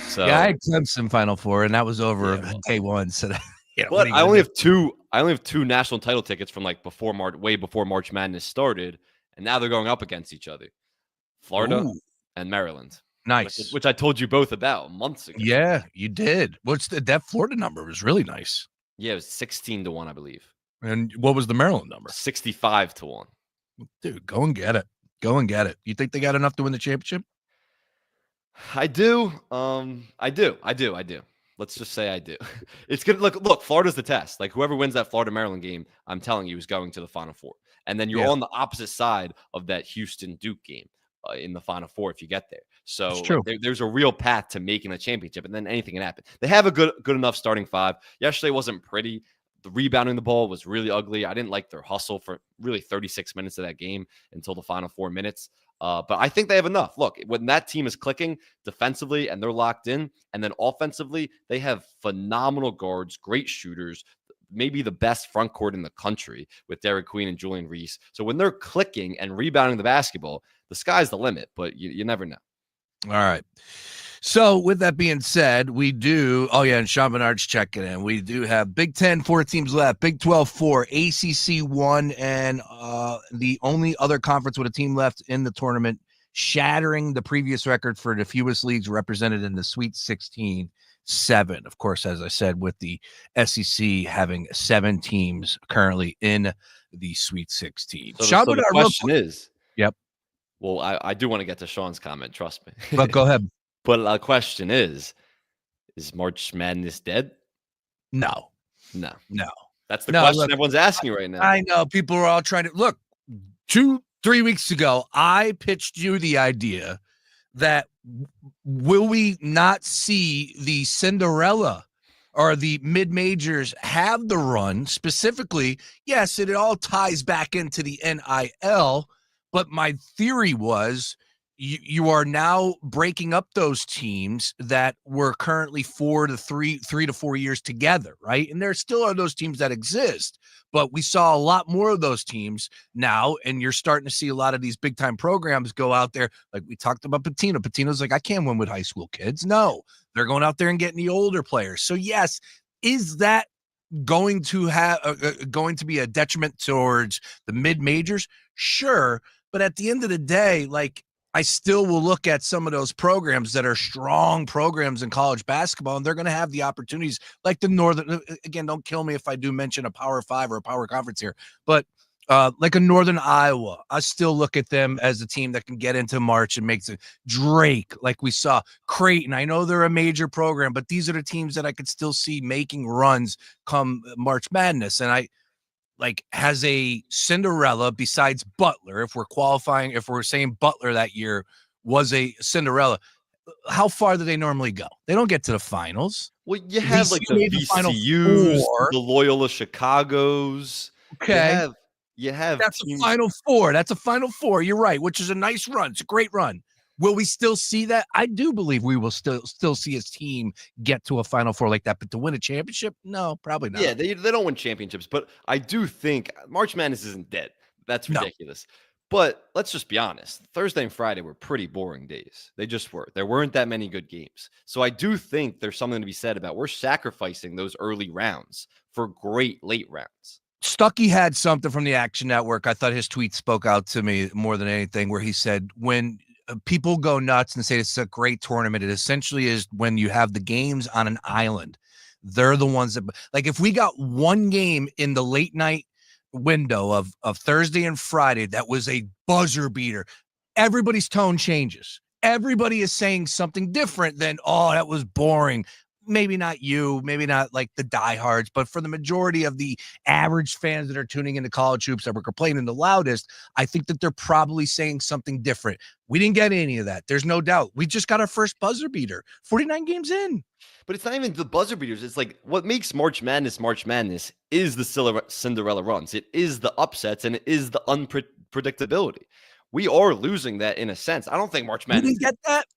So yeah, I had Clemson Final Four, and that was over day one. So but I only have 2 national title tickets from way before March Madness started, and now they're going up against each other. Florida and Maryland. Nice. Which I told you both about months ago. Yeah, you did. That Florida number was really nice. Yeah, it was 16-1, I believe. And what was the Maryland number? 65-1. Dude, go and get it. Go and get it. You think they got enough to win the championship? I do. I do. Let's just say I do. It's good. Look, Florida's the test. Whoever wins that Florida-Maryland game, I'm telling you, is going to the Final Four. And then you're on the opposite side of that Houston-Duke game in the Final Four if you get there. So there's a real path to making a championship, and then anything can happen. They have a good enough starting 5. Yesterday wasn't pretty. The rebounding the ball was really ugly. I didn't like their hustle for really 36 minutes of that game until the final 4 minutes. But I think they have enough. Look, when that team is clicking defensively and they're locked in, and then offensively, they have phenomenal guards, great shooters, maybe the best front court in the country with Derek Queen and Julian Reese. So when they're clicking and rebounding the basketball, the sky's the limit, but you never know. All right. So with that being said, we do. Oh yeah, and Sean Bernard's checking in. We do have Big 10 4 teams left, Big 12 4, ACC 1, and the only other conference with a team left in the tournament, shattering the previous record for the fewest leagues represented in the Sweet 16, 7. Of course, as I said, with the SEC having 7 teams currently in the Sweet 16. So the question is, yep. Well, I do want to get to Sean's comment. Trust me. But go ahead. But the question is March Madness dead? No. That's the question everyone's asking right now. I know people are all trying to look. 2-3 weeks ago, I pitched you the idea that will we not see the Cinderella or the mid-majors have the run specifically? Yes, it all ties back into the NIL, but my theory was you are now breaking up those teams that were currently 3 to 4 years together, right? And there still are those teams that exist, but we saw a lot more of those teams now, and you're starting to see a lot of these big time programs go out there. Like we talked about Patino. Patino's like, I can't win with high school kids. No, they're going out there and getting the older players. So yes, is that going to be a detriment towards the mid majors? Sure, but at the end of the day, like, I still will look at some of those programs that are strong programs in college basketball, and they're going to have the opportunities like the Northern. Again, don't kill me if I do mention a Power 5 or a Power Conference here, but like a Northern Iowa, I still look at them as a team that can get into March and makes it. Drake, like we saw, Creighton. I know they're a major program, but these are the teams that I could still see making runs come March Madness, and I. Like, has a Cinderella besides Butler, if we're saying Butler that year was a Cinderella, how far do they normally go? They don't get to the finals. Well, you have like the VCUs, the Loyola Chicagos. Okay. You have that's teams. a Final Four. That's a Final Four. You're right, which is a nice run. It's a great run. Will we still see that? I do believe we will still see his team get to a Final Four like that, but to win a championship, no, probably not. Yeah, they don't win championships, but I do think March Madness isn't dead. That's ridiculous. No. But let's just be honest. Thursday and Friday were pretty boring days. They just were. There weren't that many good games. So I do think there's something to be said about we're sacrificing those early rounds for great late rounds. Stuckey had something from the Action Network. I thought his tweet spoke out to me more than anything, where he said, when people go nuts and say it's a great tournament, it essentially is when you have the games on an island. They're the ones that, like, if we got one game in the late night window of Thursday and Friday that was a buzzer beater, everybody's tone changes. Everybody is saying something different than, oh, that was boring. Maybe not you, maybe not like the diehards, but for the majority of the average fans that are tuning into college hoops that were complaining the loudest, I think that they're probably saying something different. We didn't get any of that. There's no doubt. We just got our first buzzer beater, 49 games in. But it's not even the buzzer beaters. It's like what makes March Madness is the Cinderella runs. It is the upsets, and it is the unpredictability. We are losing that in a sense. I don't think March Madness.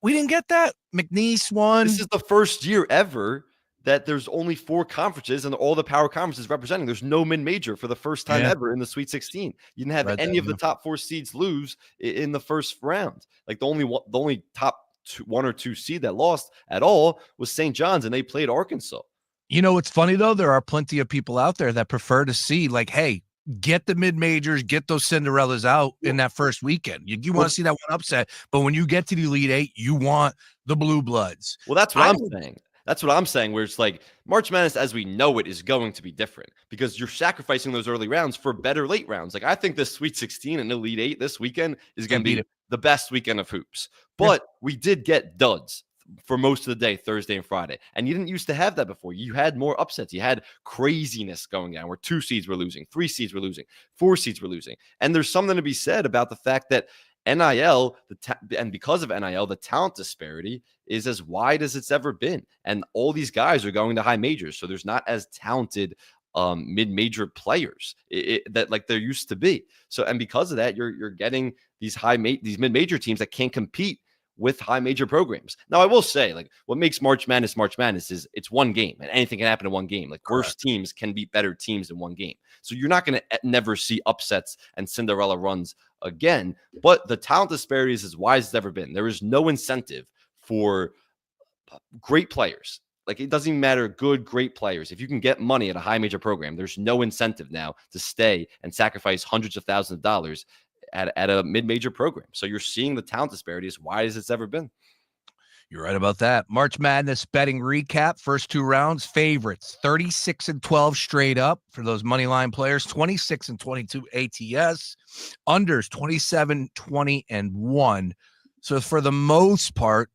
We didn't get that. McNeese won. This is the first year ever that there's only 4 conferences and all the power conferences representing. There's no mid-major for the first time ever in the Sweet 16. You didn't have any of the top 4 seeds lose in the first round. Like the only top 1 or 2 seed that lost at all was St. John's, and they played Arkansas. You know what's funny though? There are plenty of people out there that prefer to see, like, hey, get the mid-majors, get those Cinderellas out in that first weekend. You want to see that one upset, but when you get to the Elite Eight, you want the blue bloods. Well, that's what I'm saying. That's what I'm saying, where it's like March Madness as we know it is going to be different because you're sacrificing those early rounds for better late rounds. Like I think this Sweet 16 and Elite 8 this weekend is going to be the best weekend of hoops. But we did get duds for most of the day, Thursday and Friday. And you didn't used to have that before. You had more upsets. You had craziness going down where 2 seeds were losing, 3 seeds were losing, 4 seeds were losing. And there's something to be said about the fact that NIL, and because of NIL, the talent disparity is as wide as it's ever been. And all these guys are going to high majors. So there's not as talented mid-major players that like there used to be. So, and because of that, you're getting these these mid-major teams that can't compete with high major programs. Now, I will say, like, what makes March Madness is it's one game, and anything can happen in one game. Like, worse teams can beat better teams in one game. So you're not going to never see upsets and Cinderella runs again. But the talent disparity is as wide as it's ever been. There is no incentive for great players. Like, it doesn't even matter, great players. If you can get money at a high major program, there's no incentive now to stay and sacrifice hundreds of thousands of dollars at a mid-major program. So you're seeing the talent disparity as wide as it's ever been. You're right about that. March Madness betting recap. First 2 rounds, favorites 36-12 straight up for those money line players, 26-22 ATS, unders 27-20-1. So for the most part,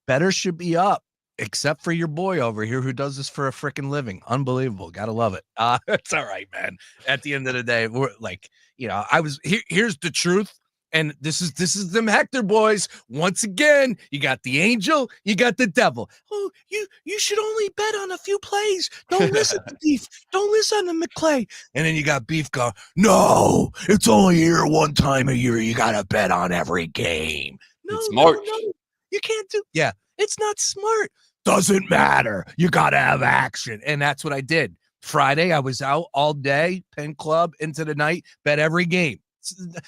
better should be up, except for your boy over here who does this for a freaking living. Unbelievable. Gotta love it. It's all right, man. At the end of the day, we're like, you know, here's the truth. And this is them Hector boys. Once again, you got the angel, you got the devil. Oh, you should only bet on a few plays. Don't listen to Beef. Don't listen to McClay. And then you got Beef going, no, it's only here one time a year. You got to bet on every game. No, it's March. No, you can't do. Yeah, it's not smart. Doesn't matter. You got to have action. And that's what I did. Friday, I was out all day, Penn Club into the night, bet every game.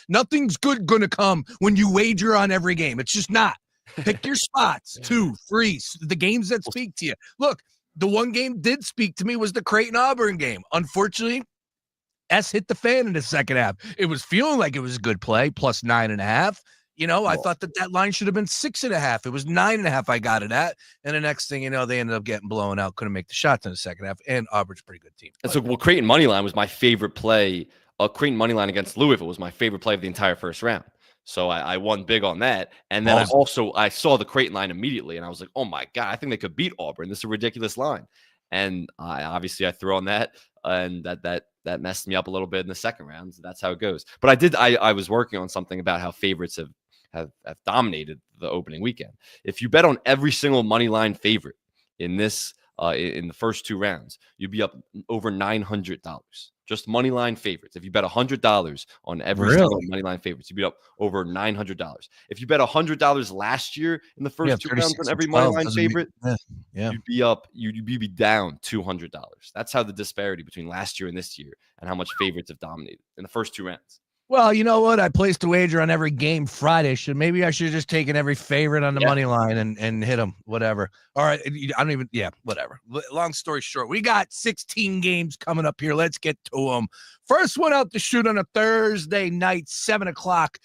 Nothing's good going to come when you wager on every game. It's just not. Pick your spots, 2, 3, the games that speak to you. Look, the one game did speak to me was the Creighton-Auburn game. Unfortunately, S hit the fan in the second half. It was feeling like it was a good play, plus 9.5. I thought that line should have been 6.5. It was 9.5 I got it at. And the next thing you know, they ended up getting blown out. Couldn't make the shots in the second half. And Auburn's a pretty good team. And so, Creighton money line was my favorite play. Creighton money line against Louisville was my favorite play of the entire first round. So I won big on that. And then I saw the Creighton line immediately, and I was like, oh my God, I think they could beat Auburn. This is a ridiculous line. And I threw on that, and that messed me up a little bit in the second round. So that's how it goes. But I was working on something about how favorites have dominated the opening weekend. If you bet on every single money line favorite in this in the first 2 rounds, you'd be up over $900. Just money line favorites. If you bet $100 on every single money line favorites, you'd be up over $900. If you bet $100 last year in the first 2 rounds on every money line favorite, you'd be up. You'd be down $200. That's how the disparity between last year and this year, and how much favorites have dominated in the first 2 rounds. Well, you know what? I placed a wager on every game Friday. Maybe I should have just taken every favorite on the money line and hit them, whatever. All right. Whatever. Long story short, we got 16 games coming up here. Let's get to them. First one out to shoot on a Thursday night, 7:00,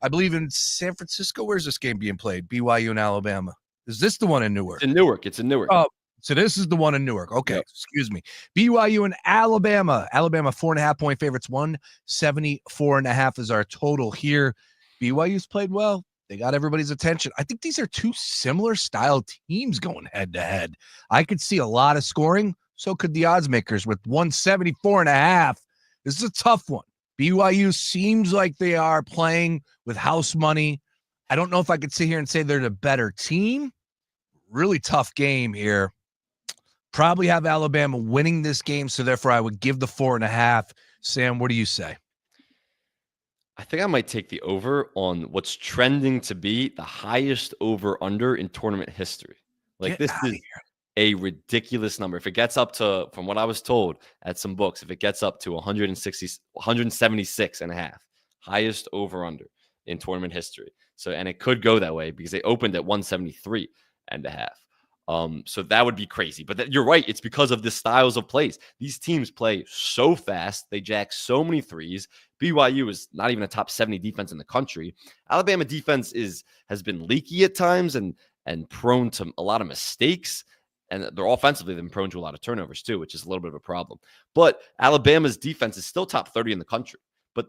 I believe in San Francisco. Where's this game being played? BYU and Alabama. Is this the one in Newark? It's in Newark. Oh, so this is the one in Newark. Okay, Excuse me. BYU and Alabama. Alabama 4.5-point favorites. 174.5 is our total here. BYU's played well. They got everybody's attention. I think these are 2 similar style teams going head to head. I could see a lot of scoring. So could the odds makers with 174.5. This is a tough one. BYU seems like they are playing with house money. I don't know if I could sit here and say they're the better team. Really tough game here. Probably have Alabama winning this game, so therefore I would give the 4.5. Sam, what do you say? I think I might take the over on what's trending to be the highest over-under in tournament history. Like, this is a ridiculous number. If it gets up to, from what I was told at some books, if it gets up to 176.5, highest over-under in tournament history. So, and it could go that way because they opened at 173.5. So that would be crazy. But you're right. It's because of the styles of plays. These teams play so fast. They jack so many threes. BYU is not even a top 70 defense in the country. Alabama defense has been leaky at times and prone to a lot of mistakes. And they're offensively been prone to a lot of turnovers too, which is a little bit of a problem. But Alabama's defense is still top 30 in the country. But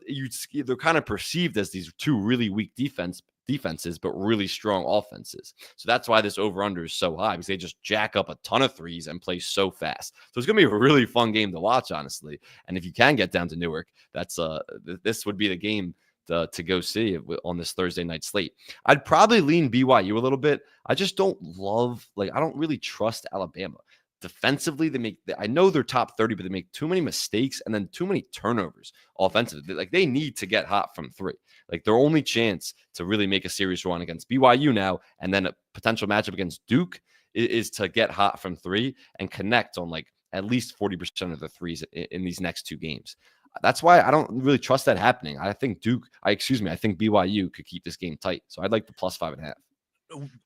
they're kind of perceived as these 2 really weak defenses, but really strong offenses. So that's why this over-under is so high, because they just jack up a ton of threes and play so fast. So it's going to be a really fun game to watch, honestly. And if you can get down to Newark, this would be the game to go see on this Thursday night slate. I'd probably lean BYU a little bit. I just don't I don't really trust Alabama. Defensively, I know they're top 30, but they make too many mistakes and then too many turnovers offensively. Like, they need to get hot from 3. Like, their only chance to really make a serious run against BYU now, and then a potential matchup against Duke, is to get hot from 3 and connect on like at least 40% of the threes in these next 2 games. That's why I don't really trust that happening. I think BYU could keep this game tight. So I'd like the plus 5.5.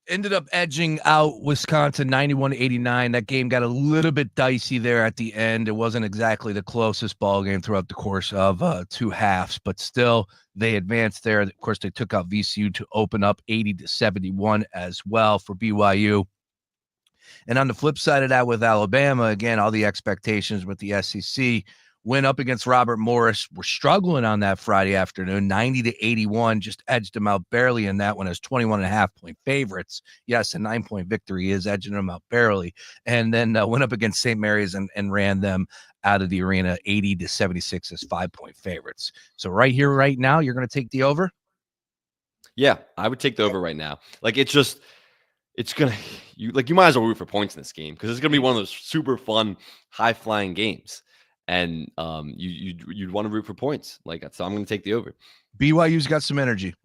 Ended up edging out Wisconsin 91-89. That game got a little bit dicey there at the end. It wasn't exactly the closest ball game throughout the course of 2 halves, but still they advanced there. Of course, they took out VCU to open up 80-71 as well for BYU. And on the flip side of that, with Alabama, again, all the expectations with the SEC went up against Robert Morris. We're struggling on that Friday afternoon, 90-81, just edged them out barely in that one as 21.5-point favorites. Yes, a 9-point victory is edging them out barely. And then went up against St. Mary's and ran them out of the arena 80-76 as 5-point favorites. So right here, right now, you're going to take the over? Yeah, I would take the over right now. Like it's gonna you might as well root for points in this game because it's gonna be one of those super fun, high flying games, and you'd want to root for points. So I'm gonna take the over. BYU's got some energy.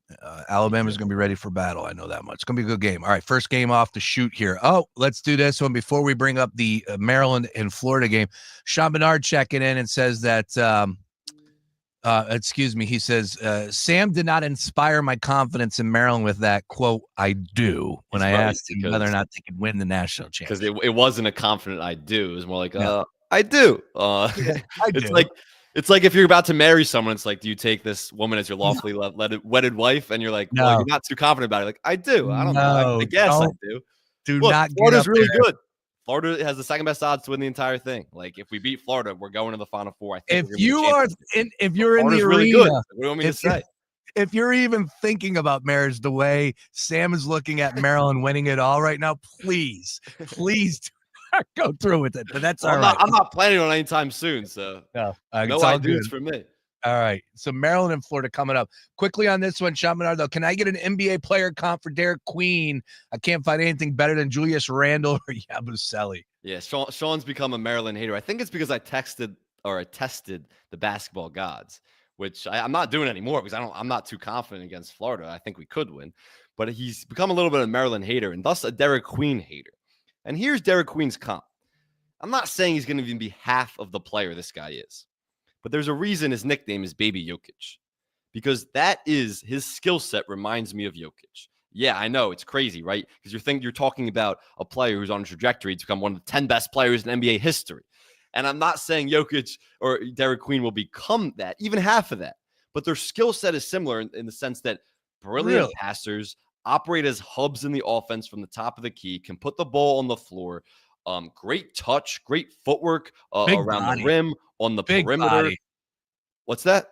Alabama's going to be ready for battle. I know that much. It's going to be a good game. All right, first game off the shoot here. Oh, let's do this one before we bring up the Maryland and Florida game. Sean Bernard checking in and says that, excuse me, he says, Sam did not inspire my confidence in Maryland with that, quote, I do, when I asked him whether or not they could win the national championship. Because it wasn't a confident I do. It was more like, I do. It's like if you're about to marry someone, it's like, do you take this woman as your lawfully wedded wife? And you're like, well, you're not too confident about it. Like, I do. I don't know. I guess I do. Look, Florida's really good. Florida has the second best odds to win the entire thing. Like, if we beat Florida, we're going to the Final Four. I think if you're in the really arena, good. What do you want me to say? If you're even thinking about marriage the way Sam is looking at Maryland winning it all right now, please go through with it. But that's all right. I'm not planning on anytime soon. So no ideas for me. All right. So Maryland and Florida coming up. Quickly on this one, Sean Menard, though, can I get an NBA player comp for Derek Queen? I can't find anything better than Julius Randle or Yabusele. Yeah, Sean's become a Maryland hater. I think it's because I tested the basketball gods, which I'm not doing anymore because I'm not too confident against Florida. I think we could win. But he's become a little bit of a Maryland hater and thus a Derek Queen hater. And here's Derek Queen's comp. I'm not saying he's going to even be half of the player this guy is. But there's a reason his nickname is Baby Jokic. Because that is his skill set reminds me of Jokic. Yeah, I know. It's crazy, right? Because you're talking about a player who's on a trajectory to become one of the 10 best players in NBA history. And I'm not saying Jokic or Derek Queen will become that, even half of that. But their skill set is similar in the sense that brilliant passers, operate as hubs in the offense from the top of the key, can put the ball on the floor, great touch, great footwork around the rim, on the perimeter. Body. What's that?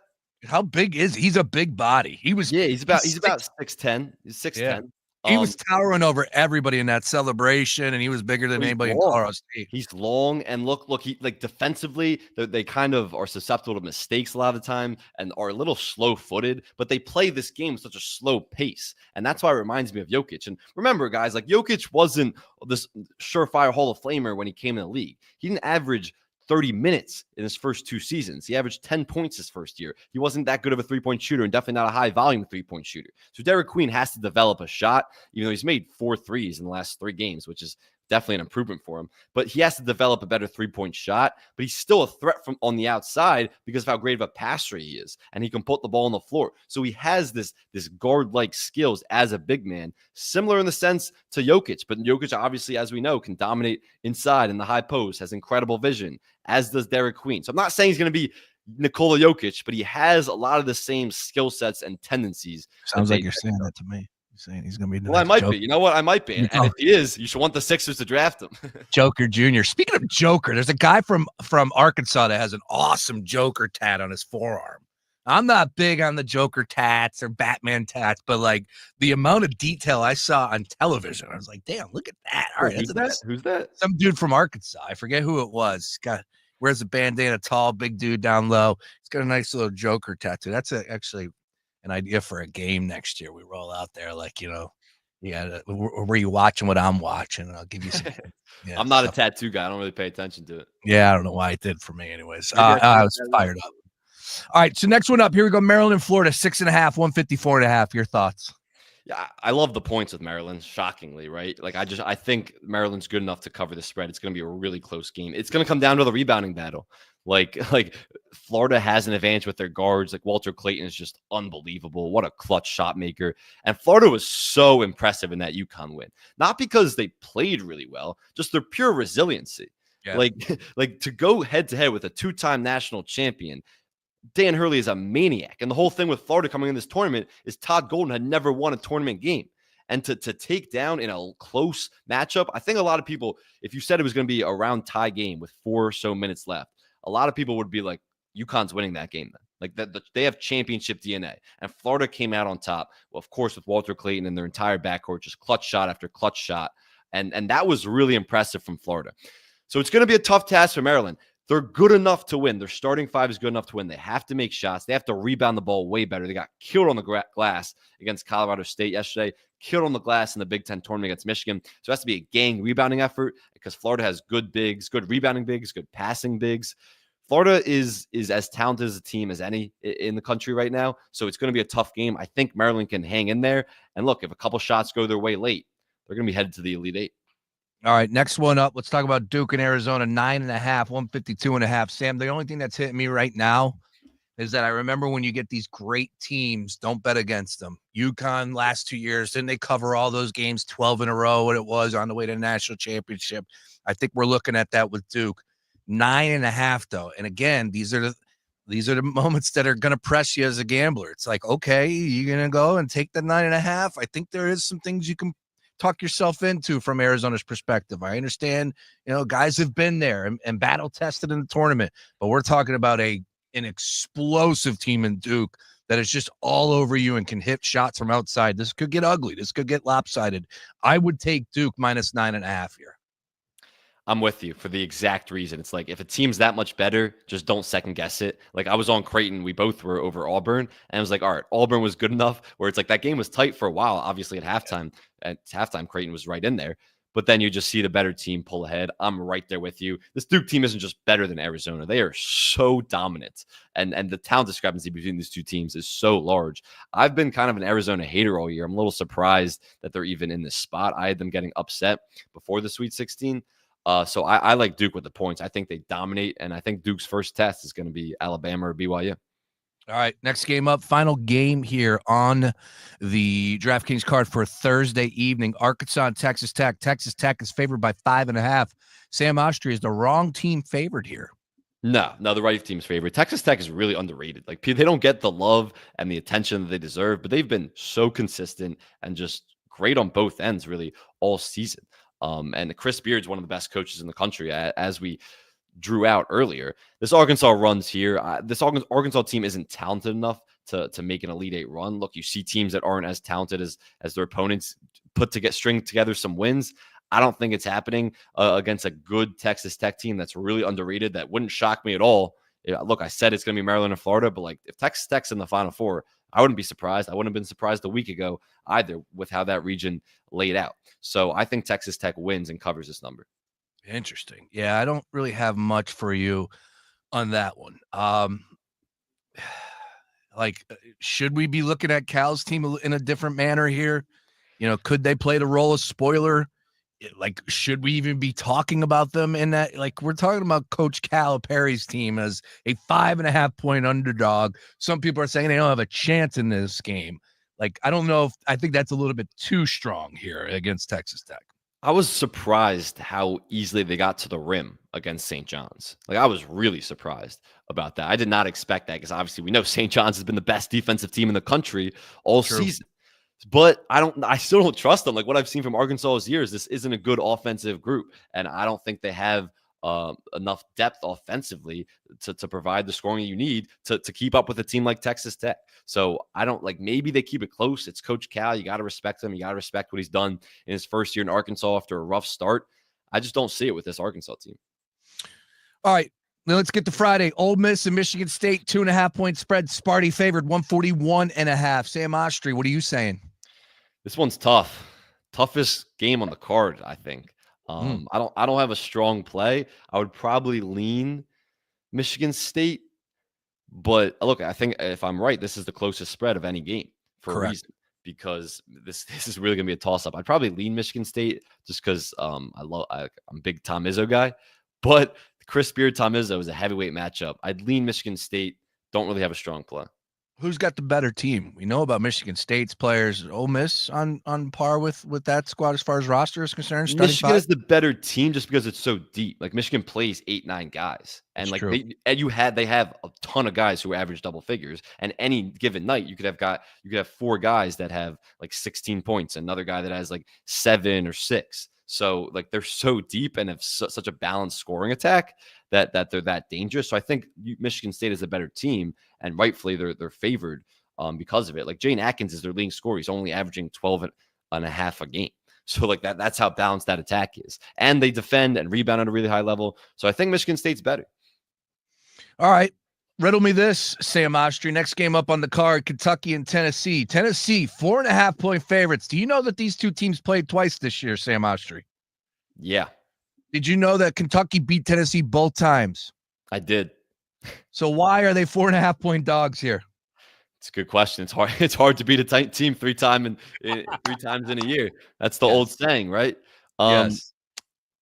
How big is he? He's a big body. He's about 6'10". He's 6'10". Yeah. He was towering over everybody in that celebration, and he was bigger than anybody in Colorado State. He's long, and look, he defensively, they kind of are susceptible to mistakes a lot of the time and are a little slow-footed, but they play this game with such a slow pace, and that's why it reminds me of Jokic. And remember, guys, like Jokic wasn't this surefire Hall of Famer when he came in the league. He didn't average 30 minutes in his first 2 seasons. He averaged 10 points his first year. He wasn't that good of a three-point shooter and definitely not a high-volume three-point shooter. So Derek Queen has to develop a shot, even though he's made 4 threes in the last 3 games, which is definitely an improvement for him. But he has to develop a better three-point shot, but he's still a threat from on the outside because of how great of a passer he is, and he can put the ball on the floor. So he has this guard-like skills as a big man, similar in the sense to Jokic, but Jokic obviously, as we know, can dominate inside in the high post, has incredible vision, as does Derek Queen. So I'm not saying he's going to be Nikola Jokic, but he has a lot of the same skill sets and tendencies. Sounds like you're saying that to me. Saying he's going to be I might be. You know what? I might be. And if he is, you should want the Sixers to draft him. Joker Jr. Speaking of Joker, there's a guy from Arkansas that has an awesome Joker tat on his forearm. I'm not big on the Joker tats or Batman tats, but like the amount of detail I saw on television, I was like, damn, look at that. All right, Who's that? Some dude from Arkansas. I forget who it was. Wears a bandana, tall, big dude down low. He's got a nice little Joker tattoo. That's actually an idea for a game next year. We roll out there were you watching what I'm watching? I'll give you some. Yeah, I'm not a tattoo guy. I don't really pay attention to it. Yeah, I don't know why it did for me. Anyways, I was fired up. All right, so next one up. Here we go. Maryland and Florida, 6.5, 154.5. Your thoughts? Yeah, I love the points with Maryland, shockingly, right? Like, I think Maryland's good enough to cover the spread. It's going to be a really close game. It's going to come down to the rebounding battle. Like Florida has an advantage with their guards. Like Walter Clayton is just unbelievable. What a clutch shot maker. And Florida was so impressive in that UConn win. Not because they played really well, just their pure resiliency. Yeah. Like to go head-to-head with a 2-time national champion, Dan Hurley is a maniac. And the whole thing with Florida coming in this tournament is Todd Golden had never won a tournament game. And to take down in a close matchup, I think a lot of people, if you said it was going to be a round tie game with 4 or so minutes left, a lot of people would be like, UConn's winning that game then. Like that, they have championship DNA. And Florida came out on top, well, of course, with Walter Clayton and their entire backcourt, just clutch shot after clutch shot. And that was really impressive from Florida. So it's going to be a tough task for Maryland. they're good enough to win. Their starting five is good enough to win. They have to make shots. They have to rebound the ball way better. They got killed on the glass against Colorado State yesterday, killed on the glass in the Big Ten tournament against Michigan. So it has to be a gang rebounding effort because Florida has good bigs, good rebounding bigs, good passing bigs. Florida is as talented as a team as any in the country right now. So it's going to be a tough game. I think Maryland can hang in there. And look, if a couple shots go their way late, they're going to be headed to the Elite Eight. All right, next one up. Let's talk about Duke and Arizona, 9.5, 152.5. Sam, the only thing that's hitting me right now is that I remember when you get these great teams, don't bet against them. UConn last 2 years, didn't they cover all those games 12 in a row, what it was on the way to the national championship? I think we're looking at that with Duke. 9.5, though. And again, these are the moments that are going to press you as a gambler. It's like, okay, you're going to go and take the 9.5. I think there is some things you can talk yourself into from Arizona's perspective. I understand, guys have been there and battle tested in the tournament, but we're talking about an explosive team in Duke that is just all over you and can hit shots from outside. This could get ugly. This could get lopsided. I would take Duke minus 9.5 here. I'm with you for the exact reason. It's like, if a team's that much better, just don't second guess it. Like, I was on Creighton. We both were over Auburn. And I was like, all right, Auburn was good enough where it's like that game was tight for a while. Obviously at halftime, Creighton was right in there. But then you just see the better team pull ahead. I'm right there with you. This Duke team isn't just better than Arizona. They are so dominant. And the talent discrepancy between these two teams is so large. I've been kind of an Arizona hater all year. I'm a little surprised that they're even in this spot. I had them getting upset before the Sweet 16. So I like Duke with the points. I think they dominate, and I think Duke's first test is going to be Alabama or BYU. All right, next game up, final game here on the DraftKings card for Thursday evening. Arkansas and Texas Tech. Texas Tech is favored by 5.5. Sam Oshtry is the wrong team favored here. No, the right team's favorite. Texas Tech is really underrated. Like, they don't get the love and the attention that they deserve, but they've been so consistent and just great on both ends really all season. And Chris Beard's one of the best coaches in the country, as we drew out earlier. This Arkansas runs here. This Arkansas team isn't talented enough to make an Elite Eight run. Look, you see teams that aren't as talented as their opponents string together some wins. I don't think it's happening against a good Texas Tech team that's really underrated. That wouldn't shock me at all. Look, I said it's going to be Maryland and Florida, but like, if Texas Tech's in the Final Four, I wouldn't be surprised. I wouldn't have been surprised a week ago either with how that region laid out. So I think Texas Tech wins and covers this number. Interesting. Yeah, I don't really have much for you on that one. Should we be looking at Cal's team in a different manner here? Could they play the role of spoiler? Like, should we even be talking about them in that? Like, we're talking about Coach Calipari's team as a 5.5 point underdog. Some people are saying they don't have a chance in this game. Like, I don't know I think that's a little bit too strong here against Texas Tech. I was surprised how easily they got to the rim against St. John's. Like, I was really surprised about that. I did not expect that because obviously we know St. John's has been the best defensive team in the country all season. But I still don't trust them. Like, what I've seen from Arkansas this year is this isn't a good offensive group. And I don't think they have enough depth offensively to provide the scoring you need to keep up with a team like Texas Tech. So I don't maybe they keep it close. It's Coach Cal. You got to respect him. You got to respect what he's done in his first year in Arkansas after a rough start. I just don't see it with this Arkansas team. All right. Now let's get to Friday. Ole Miss and Michigan State, 2.5 point spread. Sparty favored 141.5. Sam Oshtry, what are you saying? This one's tough. Toughest game on the card, I think. I don't have a strong play. I would probably lean Michigan State, but look, I think if I'm right, this is the closest spread of any game for a reason, because this is really gonna be a toss up. I'd probably lean Michigan State just because I'm a big Tom Izzo guy, but Chris Beard, Tom Izzo is a heavyweight matchup. I'd lean Michigan State. Don't really have a strong play. Who's got the better team? We know about Michigan State's players. Ole Miss on par with that squad as far as roster is concerned. Michigan is the better team just because it's so deep. Like, Michigan plays 8-9 guys, and they have a ton of guys who average double figures. And any given night, you could have 4 guys that have like 16 points, another guy that has like 7 or 6. So like, they're so deep and have such a balanced scoring attack that they're that dangerous. So I think Michigan State is a better team, and rightfully they're favored because of it. Like, Jane Atkins is their leading scorer. He's only averaging 12.5 a game. So like that's how balanced that attack is. And they defend and rebound at a really high level. So I think Michigan State's better. All right. Riddle me this, Sam Oshtry. Next game up on the card, Kentucky and Tennessee. Tennessee, 4.5-point favorites. Do you know that these two teams played twice this year, Sam Oshtry? Yeah. Did you know that Kentucky beat Tennessee both times? I did. So why are they 4.5-point dogs here? It's a good question. It's hard. It's hard to beat a team three times in a year. That's the old saying, right? Yes.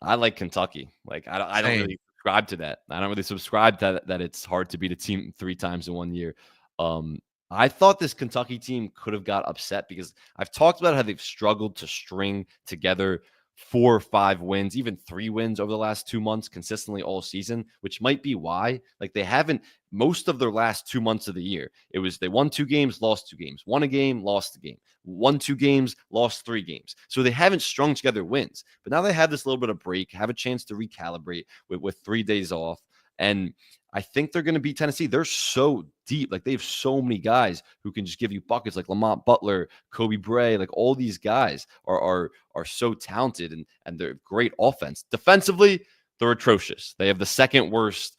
I like Kentucky. Like I don't Same. really subscribe to that. I don't really subscribe to that it's hard to beat a team 3 times in 1 year. I thought this Kentucky team could have got upset because I've talked about how they've struggled to string together 4 or 5 wins, even 3 wins over the last 2 months consistently all season, which might be why. Like they haven't most of their last 2 months of the year. It was they won 2 games, lost 2 games, won a game, lost a game, won 2 games, lost 3 games. So they haven't strung together wins. But now they have this little bit of break, have a chance to recalibrate with 3 days off. And I think they're going to beat Tennessee. They're so deep. Like they have so many guys who can just give you buckets like Lamont Butler, Kobe Bray, like all these guys are so talented and they're great offense. Defensively, they're atrocious. They have the second worst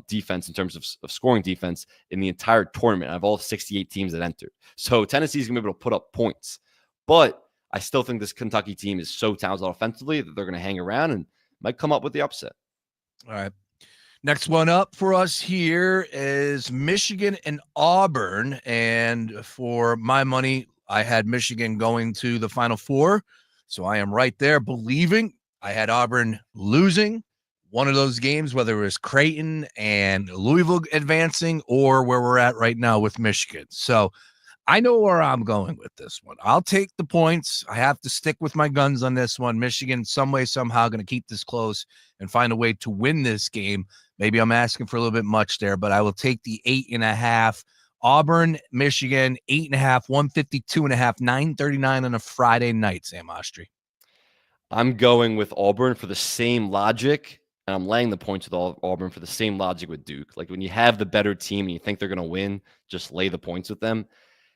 defense in terms of scoring defense in the entire tournament out of all 68 teams that entered. So Tennessee's going to be able to put up points. But I still think this Kentucky team is so talented offensively that they're going to hang around and might come up with the upset. All right. Next one up for us here is Michigan and Auburn. And for my money, I had Michigan going to the Final Four. So I am right there believing. I had Auburn losing one of those games, whether it was Creighton and Louisville advancing or where we're at right now with Michigan. So I know where I'm going with this one. I'll take the points. I have to stick with my guns on this one. Michigan, some way, somehow, going to keep this close and find a way to win this game. Maybe I'm asking for a little bit much there, but I will take the 8.5. Auburn, Michigan, 8.5, 152.5, 9:39 on a Friday night, Sam Oshtry. I'm going with Auburn for the same logic, and I'm laying the points with Auburn for the same logic with Duke. Like when you have the better team and you think they're going to win, just lay the points with them.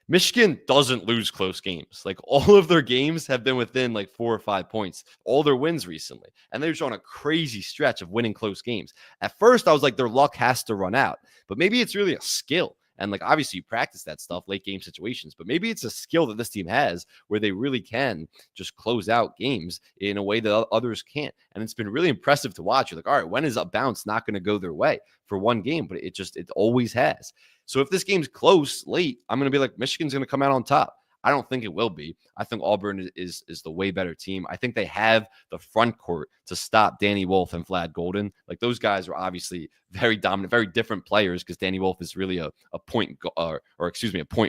Michigan doesn't lose close games. Like all of their games have been within like 4 or 5 points, all their wins recently. And they're on a crazy stretch of winning close games. At first, I was like, their luck has to run out. But maybe it's really a skill. And like obviously you practice that stuff, late game situations, but maybe it's a skill that this team has where they really can just close out games in a way that others can't. And it's been really impressive to watch. You're like, all right, when is a bounce not going to go their way for one game? But it always has. So if this game's close late, I'm going to be like, Michigan's going to come out on top. I don't think it will be. I think Auburn is the way better team. I think they have the front court to stop Danny Wolf and Flagg Golden. Like those guys are obviously very dominant, very different players because Danny Wolf is really a point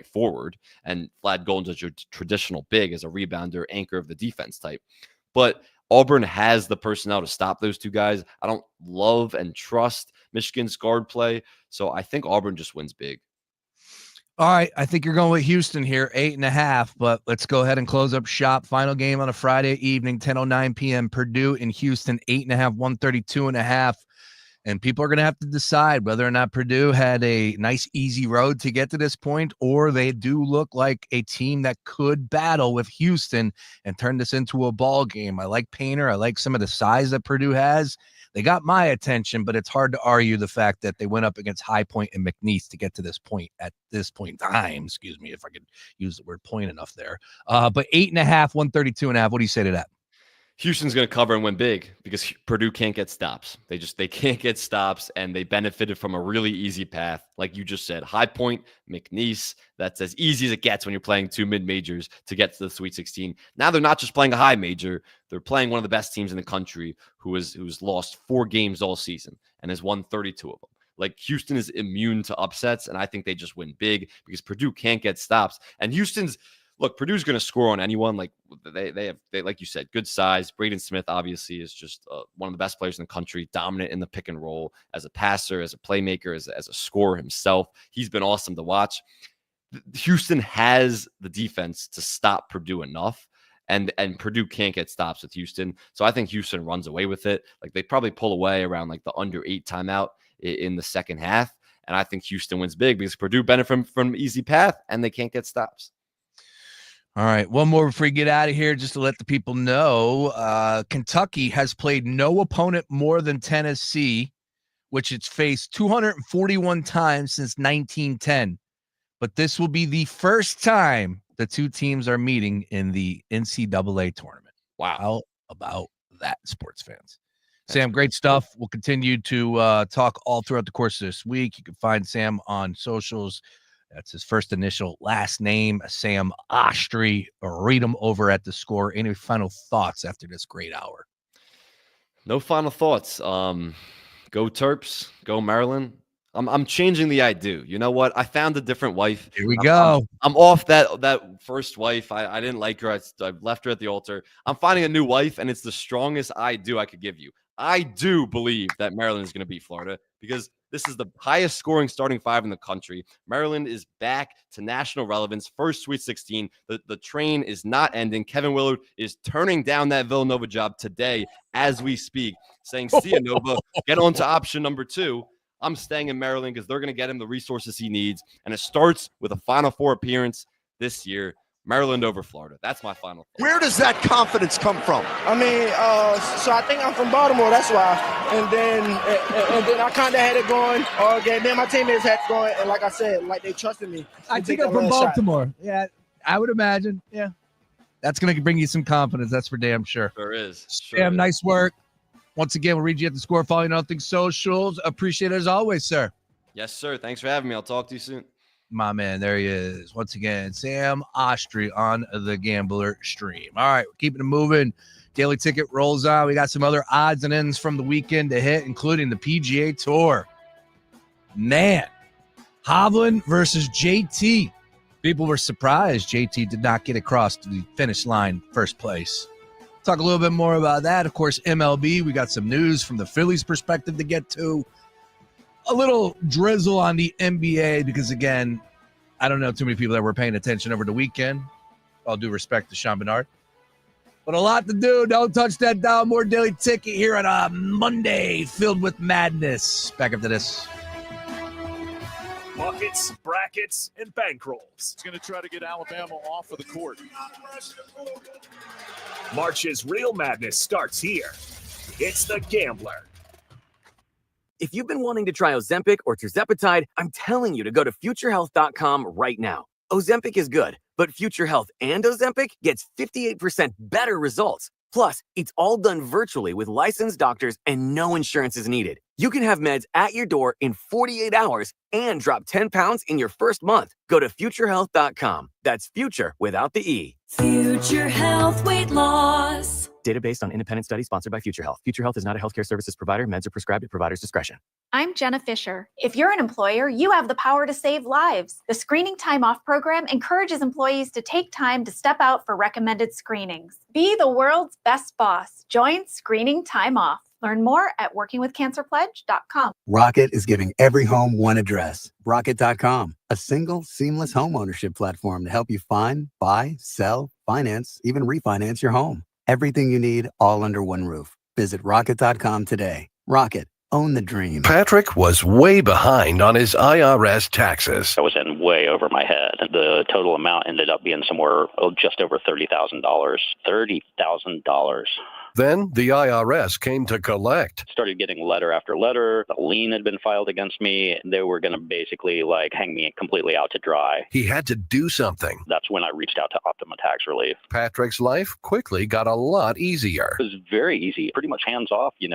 forward, and Flagg Golden's a traditional big as a rebounder, anchor of the defense type. But Auburn has the personnel to stop those two guys. I don't love and trust Michigan's guard play, so I think Auburn just wins big. All right, I think you're going with Houston here, 8.5, but let's go ahead and close up shop. Final game on a Friday evening, 10:09 p.m. Purdue in Houston, 8.5, 132.5. And people are going to have to decide whether or not Purdue had a nice, easy road to get to this point, or they do look like a team that could battle with Houston and turn this into a ball game. I like Painter. I like some of the size that Purdue has. They got my attention, but it's hard to argue the fact that they went up against High Point and McNeese to get to this point at this point in time. Excuse me, if I could use the word point enough there. But 8.5, 132.5. What do you say to that? Houston's going to cover and win big because Purdue can't get stops. They can't get stops, and they benefited from a really easy path. Like you just said, High Point, McNeese, that's as easy as it gets when you're playing 2 mid-majors to get to the Sweet 16. Now they're not just playing a high major. They're playing one of the best teams in the country who's lost 4 games all season and has won 32 of them. Like Houston is immune to upsets, and I think they just win big because Purdue can't get stops. And Look, Purdue's going to score on anyone. Like they have, like you said, good size. Braden Smith obviously is just one of the best players in the country, dominant in the pick and roll as a passer, as a playmaker, as a scorer himself. He's been awesome to watch. Houston has the defense to stop Purdue enough, and Purdue can't get stops with Houston. So I think Houston runs away with it. Like they probably pull away around like the under 8 timeout in the second half, and I think Houston wins big because Purdue benefit from easy path and they can't get stops. All right, one more before we get out of here, just to let the people know. Kentucky has played no opponent more than Tennessee which it's faced 241 times since 1910. But this will be the first time the two teams are meeting in the NCAA tournament. Wow. How about that, sports fans? Sam, great stuff. We'll continue to talk all throughout the course of this week. You can find Sam on socials. That's his first initial last name, Sam Oshtry. Read him over at The Score. Any final thoughts after this great hour? No final thoughts. Go Terps. Go Maryland. I'm changing the I do. You know what? I found a different wife. Here we go. I'm off that first wife. I didn't like her. I left her at the altar. I'm finding a new wife, and it's the strongest I do I could give you. I do believe that Maryland is going to beat Florida because this is the highest scoring starting five in the country. Maryland is back to national relevance. First Sweet 16. The train is not ending. Kevin Willard is turning down that Villanova job today as we speak, saying, see ya, Nova. Get on to option number 2. I'm staying in Maryland because they're going to get him the resources he needs. And it starts with a Final Four appearance this year. Maryland over Florida. That's my final thought. Where does that confidence come from? I mean, so I think I'm from Baltimore. That's why. And then I kind of had it going all game. Then my teammates had it going. And like I said, like they trusted me. I think I'm from Baltimore. Shot. Yeah, I would imagine. Yeah. That's going to bring you some confidence. That's for damn sure. Sure is. Sam, nice work. Once again, we'll read you at The Score. Following on things socials. Appreciate it as always, sir. Yes, sir. Thanks for having me. I'll talk to you soon. My man, there he is. Once again, Sam Oshtry on the Gambler stream. All right, we're keeping it moving. Daily Ticket rolls on. We got some other odds and ends from the weekend to hit, including the PGA Tour. Man, Hovland versus JT. People were surprised JT did not get across to the finish line first place. Talk a little bit more about that. Of course, MLB, we got some news from the Phillies' perspective to get to. A little drizzle on the NBA because, again, I don't know too many people that were paying attention over the weekend. All due respect to Sean Bernard. But a lot to do. Don't touch that dial. More Daily Ticket here on a Monday filled with madness. Back after this. Buckets, brackets, and bankrolls. He's going to try to get Alabama off of the court. March's real madness starts here. It's the Gambler. If you've been wanting to try Ozempic or tirzepatide, I'm telling you to go to futurehealth.com right now. Ozempic is good, but Future Health and Ozempic gets 58% better results. Plus, it's all done virtually with licensed doctors and no insurance is needed. You can have meds at your door in 48 hours and drop 10 pounds in your first month. Go to futurehealth.com. That's future without the E. Future Health Weight Loss. Data based on independent study sponsored by Future Health. Future Health is not a healthcare services provider. Meds are prescribed at provider's discretion. I'm Jenna Fisher. If you're an employer, you have the power to save lives. The Screening Time Off program encourages employees to take time to step out for recommended screenings. Be the world's best boss. Join Screening Time Off. Learn more at workingwithcancerpledge.com. Rocket is giving every home one address. Rocket.com, a single, seamless home ownership platform to help you find, buy, sell, finance, even refinance your home. Everything you need all under one roof. Visit Rocket.com today. Rocket, own the dream. Patrick was way behind on his IRS taxes. I was in way over my head. The total amount ended up being somewhere just over $30,000. $30,000. Then the IRS came to collect. Started getting letter after letter. A lien had been filed against me. They were going to basically hang me completely out to dry. He had to do something. That's when I reached out to Optima Tax Relief. Patrick's life quickly got a lot easier. It was very easy, pretty much hands off. They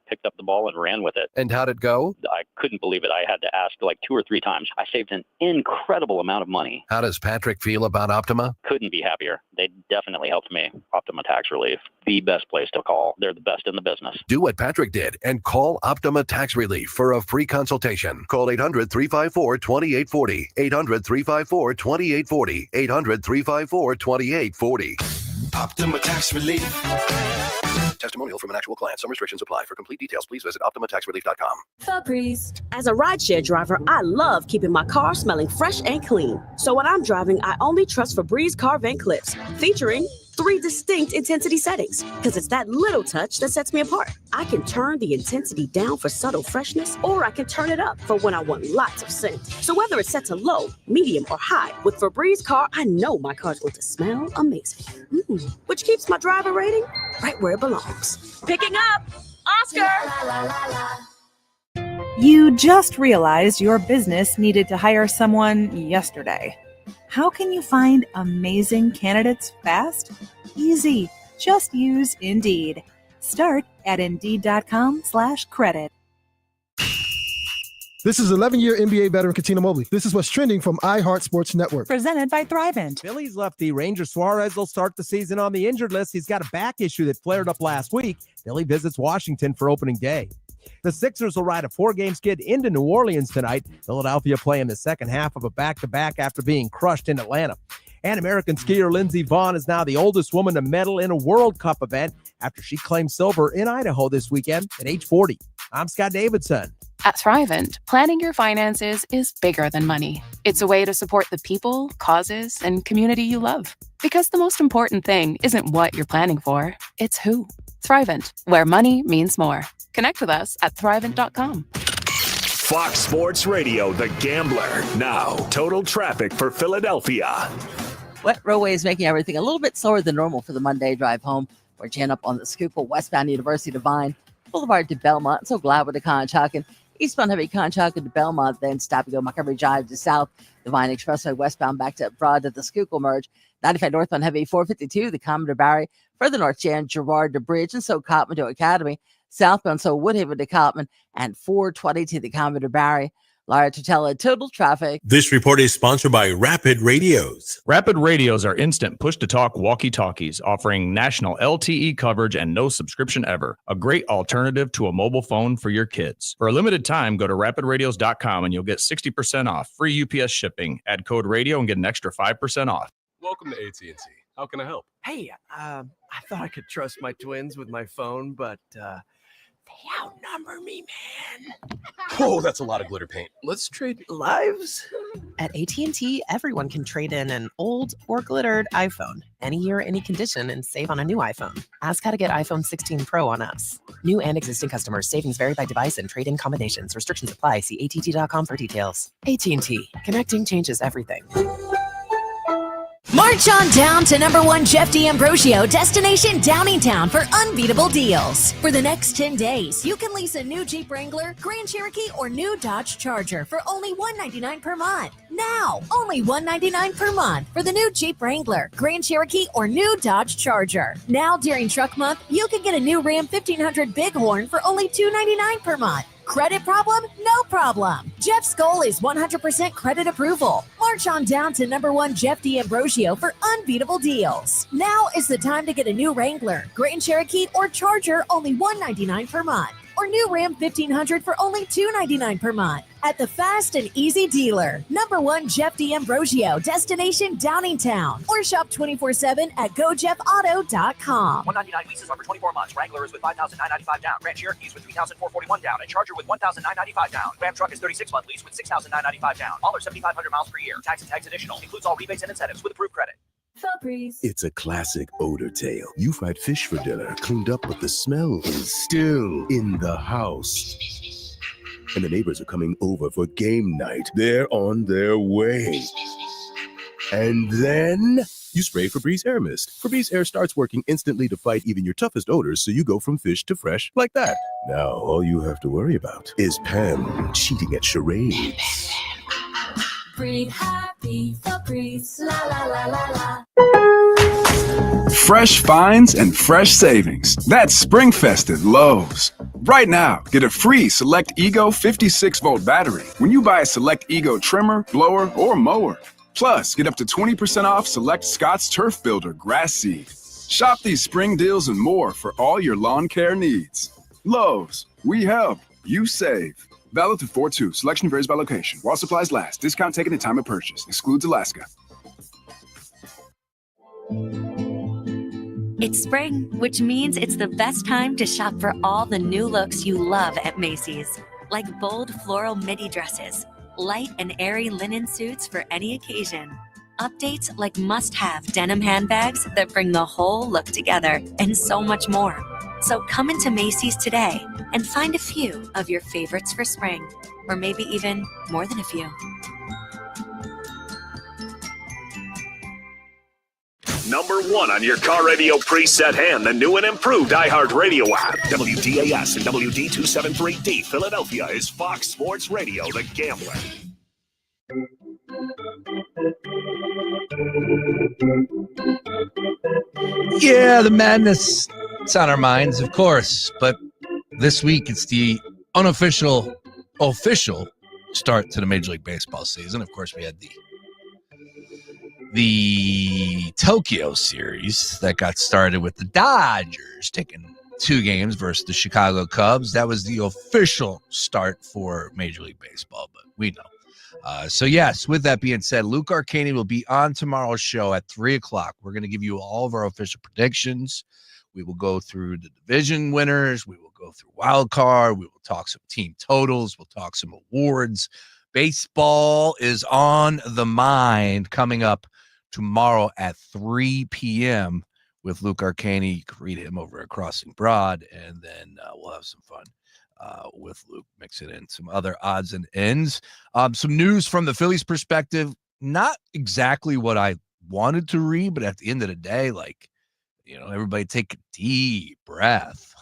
picked up the ball and ran with it. And how'd it go? I couldn't believe it. I had to ask 2 or 3 times. I saved an incredible amount of money. How does Patrick feel about Optima? Couldn't be happier. They definitely helped me. Optima Tax Relief, the best place to call. They're the best in the business. Do what Patrick did and call Optima Tax Relief for a free consultation. Call 800-354-2840. 800-354-2840. 800-354-2840. Optima Tax Relief. Testimonial from an actual client. Some restrictions apply. For complete details, please visit OptimaTaxRelief.com. Febreze. As a rideshare driver, I love keeping my car smelling fresh and clean. So when I'm driving, I only trust Febreze car vent clips, featuring 3 distinct intensity settings, because it's that little touch that sets me apart. I can turn the intensity down for subtle freshness, or I can turn it up for when I want lots of scent. So whether it's set to low, medium, or high, with Febreze car, I know my car's going to smell amazing. Which keeps my driver rating right where it belongs. Picking up, Oscar! You just realized your business needed to hire someone yesterday. How can you find amazing candidates fast? Easy. Just use Indeed. Start at Indeed.com/credit. This is 11-year NBA veteran Katina Mobley. This is what's trending from iHeart Sports Network. Presented by Thrivent. Phillies lefty Ranger Suarez will start the season on the injured list. He's got a back issue that flared up last week. Philly visits Washington for opening day. The Sixers will ride a 4-game skid into New Orleans tonight. Philadelphia play in the second half of a back-to-back after being crushed in Atlanta. And American skier Lindsey Vonn is now the oldest woman to medal in a World Cup event after she claimed silver in Idaho this weekend at age 40. I'm Scott Davidson. At Thrivent, planning your finances is bigger than money. It's a way to support the people, causes, and community you love. Because the most important thing isn't what you're planning for, it's who. Thrivent, where money means more. Connect with us at Thrivent.com. Fox Sports Radio, The Gambler. Now, total traffic for Philadelphia. Wet roadway is making everything a little bit slower than normal for the Monday drive home. We're jammed up on the Schuylkill westbound University to Vine, Boulevard to Belmont. So glad with the Conshohocken. Eastbound heavy Conshohocken to Belmont, then stopping on Montgomery Drive to South. The Vine Expressway westbound back to Broad to the Schuylkill merge. 95 northbound heavy 452, the Commodore Barry. Further north, Jan Girard to Bridge, and so Cotman to Academy. Southbound, so Woodhaven to Cotman, and 420 to the Commodore Barry. Lara Tutela, total traffic. This report is sponsored by Rapid Radios. Rapid Radios are instant push-to-talk walkie-talkies offering national LTE coverage and no subscription ever. A great alternative to a mobile phone for your kids. For a limited time, go to rapidradios.com and you'll get 60% off. Free UPS shipping. Add code radio and get an extra 5% off. Welcome to AT&T. How can I help? Hey, I thought I could trust my twins with my phone, but they outnumber me, man. Oh, that's a lot of glitter paint. Let's trade lives. At AT&T, everyone can trade in an old or glittered iPhone any year, any condition, and save on a new iPhone. Ask how to get iPhone 16 Pro on us. New and existing customers. Savings vary by device and trade-in combinations. Restrictions apply. See att.com for details. AT&T. Connecting changes everything. March on down to #1 Jeff D'Ambrosio Destination Downingtown for unbeatable deals. For the next 10 days, you can lease a new Jeep Wrangler, Grand Cherokee, or new Dodge Charger for only $199 per month. Now, only $199 per month for the new Jeep Wrangler, Grand Cherokee, or new Dodge Charger. Now, during Truck Month, you can get a new Ram 1500 Bighorn for only $299 per month. Credit problem? No problem. Jeff's goal is 100% credit approval. March on down to #1 Jeff D'Ambrosio for unbeatable deals. Now is the time to get a new Wrangler, Grand Cherokee, or Charger only $199 per month. Or new Ram 1500 for only $299 per month. At the fast and easy dealer, #1 Jeff D'Ambrosio Destination Downingtown. Or shop 24/7 at GoJeffAuto.com. $199 leases are for 24 months. Wrangler is with $5,995 down. Grand Cherokee is with $3,441 down. And Charger with $1,995 down. Ram Truck is 36-month lease with $6,995 down. All are 7,500 miles per year. Tax and tags additional. Includes all rebates and incentives with approved credit. It's a classic odor tale. You've had fish for dinner, cleaned up, but the smell is still in the house. And the neighbors are coming over for game night. They're on their way. And then you spray Febreze Air Mist. Febreze Air starts working instantly to fight even your toughest odors, so you go from fish to fresh like that. Now, all you have to worry about is Pam cheating at charades. Breathe happy, Febreze, la la la la la. Fresh finds and fresh savings. That's SpringFest at Lowe's. Right now, get a free Select Ego 56-volt battery when you buy a Select Ego trimmer, blower, or mower. Plus, get up to 20% off Select Scott's Turf Builder grass seed. Shop these spring deals and more for all your lawn care needs. Lowe's, we help, you save. Valid through 4/2. Selection varies by location. While supplies last. Discount taken at time of purchase. Excludes Alaska. It's spring, which means it's the best time to shop for all the new looks you love at Macy's. Like bold floral midi dresses, light and airy linen suits for any occasion. Updates like must-have denim handbags that bring the whole look together, and so much more. So come into Macy's today and find a few of your favorites for spring, or maybe even more than a few. #1 on your car radio preset and the new and improved iHeartRadio app. WDAS and WD273D Philadelphia is Fox Sports Radio, The Gambler. Yeah, the madness, it's on our minds, of course. But this week, it's the official start to the Major League Baseball season. Of course, we had the Tokyo series that got started with the Dodgers taking 2 games versus the Chicago Cubs. That was the official start for Major League Baseball, but we know. So, yes, with that being said, Luke Arcani will be on tomorrow's show at 3 o'clock. We're going to give you all of our official predictions. We will go through the division winners. We will go through wild card. We will talk some team totals. We'll talk some awards. Baseball is on the mind coming up tomorrow at 3 p.m. with Luke Arcani. You can read him over at Crossing Broad, and then we'll have some fun with Luke, mix it in some other odds and ends. Some news from the Phillies perspective, not exactly what I wanted to read, but at the end of the day, everybody take a deep breath.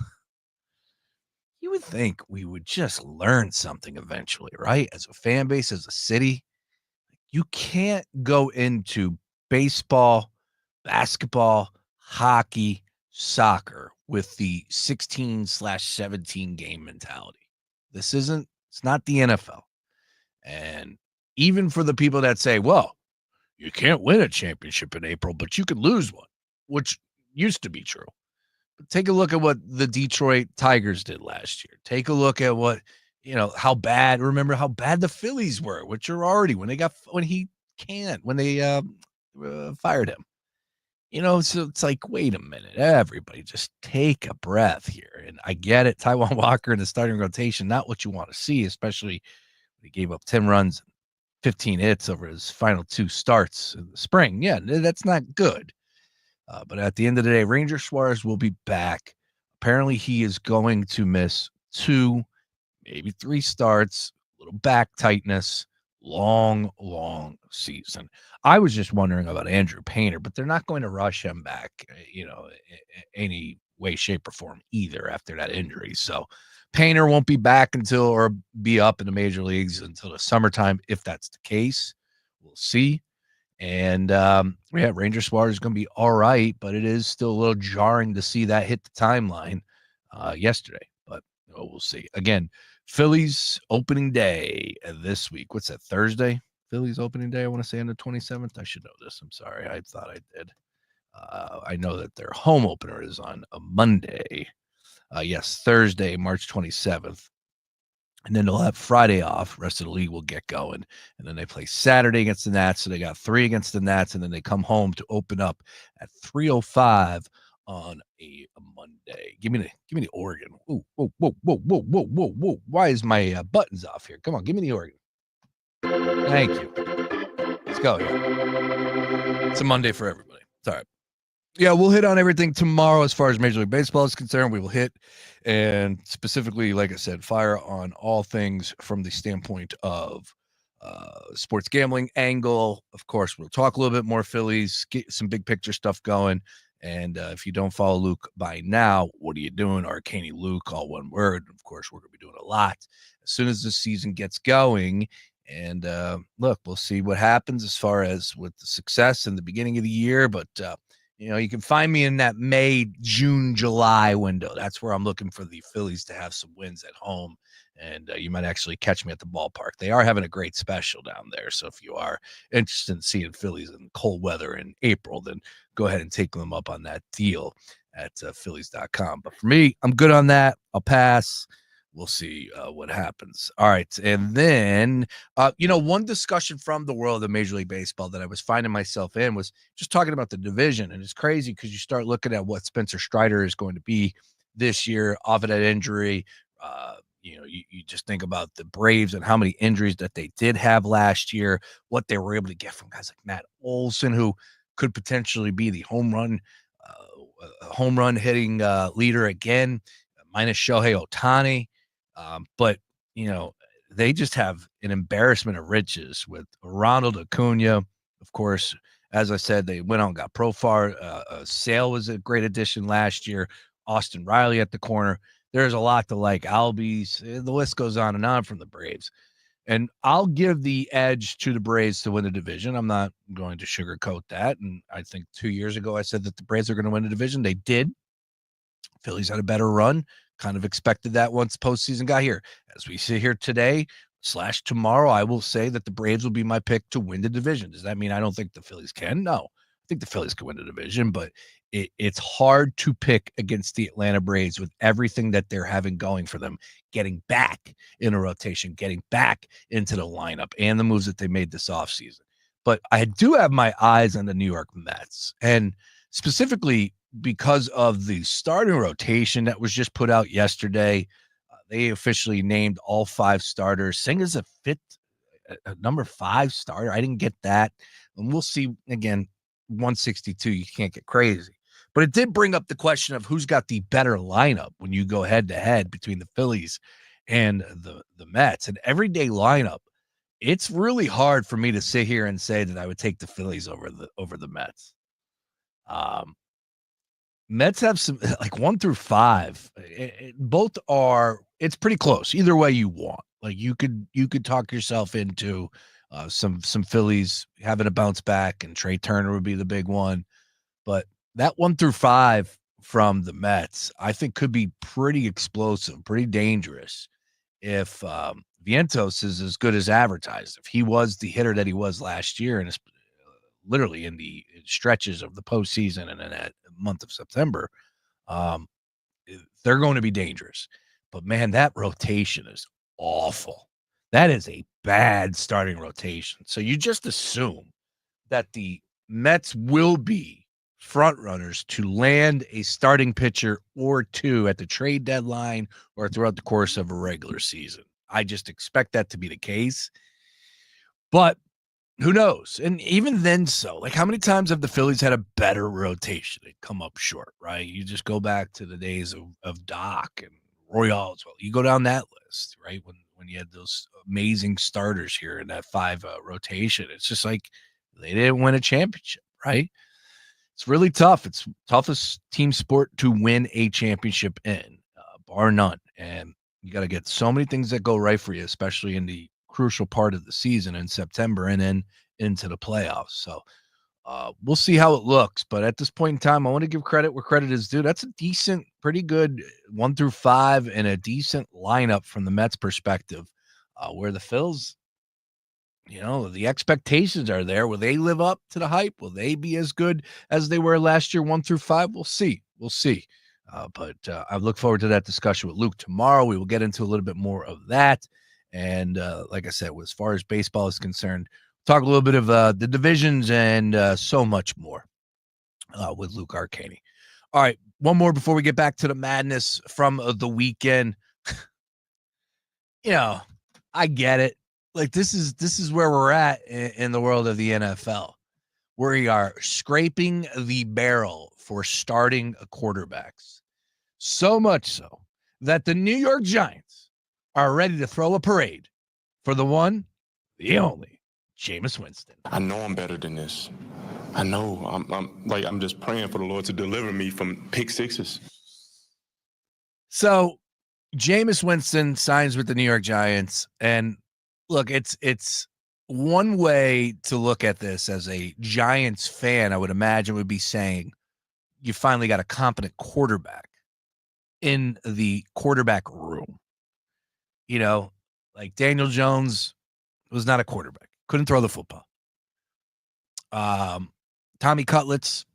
You would think we would just learn something eventually, right? As a fan base, as a city, you can't go into baseball, basketball, hockey, soccer with the 16/17 game mentality. It's not the NFL. And even for the people that say, well, you can't win a championship in April, but you could lose one, which used to be true. But take a look at what the Detroit Tigers did last year. Take a look at remember how bad the Phillies were, which are already when they fired him. So it's like, wait a minute, everybody just take a breath here. And I get it. Taijuan Walker in the starting rotation, not what you want to see, especially when he gave up 10 runs, 15 hits over his final 2 starts in the spring. Yeah, that's not good. But at the end of the day, Ranger Suarez will be back. Apparently, he is going to miss 2, maybe 3 starts, a little back tightness, long season. I was just wondering about Andrew Painter, but they're not going to rush him back, any way, shape, or form either after that injury. So Painter won't be back or be up in the major leagues until the summertime. If that's the case, we'll see. And Ranger Suarez is going to be all right, but it is still a little jarring to see that hit the timeline yesterday. But we'll see. Again, Phillies opening day this week. What's that, Thursday? Phillies opening day, I want to say on the 27th. I should know this. I'm sorry. I thought I did. I know that their home opener is on a Monday. Yes, Thursday, March 27th. And then they'll have Friday off. Rest of the league will get going. And then they play Saturday against the Nats. So they got 3 against the Nats. And then they come home to open up at 3:05 on a Monday. Give me the Oregon. Ooh, whoa. Why is my buttons off here? Come on, give me the Oregon. Thank you. Let's go here. It's a Monday for everybody. It's all right. Yeah, we'll hit on everything tomorrow as far as Major League Baseball is concerned. We will hit and specifically, like I said, fire on all things from the standpoint of sports gambling angle. Of course, we'll talk a little bit more Phillies, get some big picture stuff going. And if you don't follow Luke by now, what are you doing? Arcani Luke, all one word. Of course, we're going to be doing a lot as soon as the season gets going. And look, we'll see what happens as far as with the success in the beginning of the year. But, you can find me in that May, June, July window. That's where I'm looking for the Phillies to have some wins at home. And you might actually catch me at the ballpark. They are having a great special down there. So if you are interested in seeing Phillies in cold weather in April, then go ahead and take them up on that deal at Phillies.com. But for me, I'm good on that. I'll pass. We'll see what happens. All right. And then, one discussion from the world of Major League Baseball that I was finding myself in was just talking about the division. And it's crazy because you start looking at what Spencer Strider is going to be this year off of that injury. You just think about the Braves and how many injuries that they did have last year, what they were able to get from guys like Matt Olson, who could potentially be the home run hitting leader again, minus Shohei Ohtani. But they just have an embarrassment of riches with Ronald Acuna, of course, As I said, they went on and got Profar. Sale was a great addition last year. Austin Riley at the corner. There's a lot to like. Albies, the list goes on and on from the Braves. And I'll give the edge to the Braves to win the division. I'm not going to sugarcoat that. And I think 2 years ago I said that the Braves are going to win the division. They did. Phillies had a better run. Kind of expected that once postseason got here. As we sit here today / tomorrow, I will say that the Braves will be my pick to win the division. Does that mean I don't think the Phillies can? No. I think the Phillies can win the division, but it's hard to pick against the Atlanta Braves with everything that they're having going for them, getting back in a rotation, getting back into the lineup, and the moves that they made this offseason. But I do have my eyes on the New York Mets, and specifically because of the starting rotation that was just put out yesterday. They officially named all 5 starters. Singer's a number 5 starter. I didn't get that. And we'll see again, 162. You can't get crazy. But it did bring up the question of who's got the better lineup when you go head to head between the Phillies and the Mets. An everyday lineup. It's really hard for me to sit here and say that I would take the Phillies over the Mets. Mets have some like 1 through 5. Both are. It's pretty close. Either way you want. Like you could talk yourself into some Phillies having a bounce back, and Trey Turner would be the big one. But that 1 through 5 from the Mets, I think, could be pretty explosive, pretty dangerous if Vientos is as good as advertised. If he was the hitter that he was last year, and literally in the stretches of the postseason and in that month of September, they're going to be dangerous. But man, that rotation is awful. That is a bad starting rotation. So you just assume that the Mets will be front runners to land a starting pitcher or 2 at the trade deadline or throughout the course of a regular season. I just expect that to be the case. But who knows? And even then, like how many times have the Phillies had a better rotation and come up short, right? You just go back to the days of Doc and Royale as well. You go down that list, right? When you had those amazing starters here in that 5 rotation, it's just like they didn't win a championship, right? It's really tough. It's toughest team sport to win a championship in, bar none. And you got to get so many things that go right for you, especially in the crucial part of the season in September and then into the playoffs. So we'll see how it looks. But at this point in time, I want to give credit where credit is due. That's a decent, pretty good 1 through 5 and a decent lineup from the Mets perspective, where the Phils, the expectations are there. Will they live up to the hype? Will they be as good as they were last year, 1 through 5? We'll see. We'll see. But I look forward to that discussion with Luke tomorrow. We will get into a little bit more of that. And like I said, as far as baseball is concerned, talk a little bit of the divisions and so much more with Luke Arcani. All right, one more before we get back to the madness from the weekend. I get it. Like this is where we're at in the world of the NFL. We are scraping the barrel for starting quarterbacks. So much so that the New York Giants are ready to throw a parade for the one, the only, Jameis Winston. I know I'm better than this. I know. I'm just praying for the Lord to deliver me from pick sixes. So Jameis Winston signs with the New York Giants, and look, it's one way to look at this as a Giants fan, I would imagine, would be saying you finally got a competent quarterback in the quarterback room. Like Daniel Jones was not a quarterback. Couldn't throw the football. Tommy Cutlets,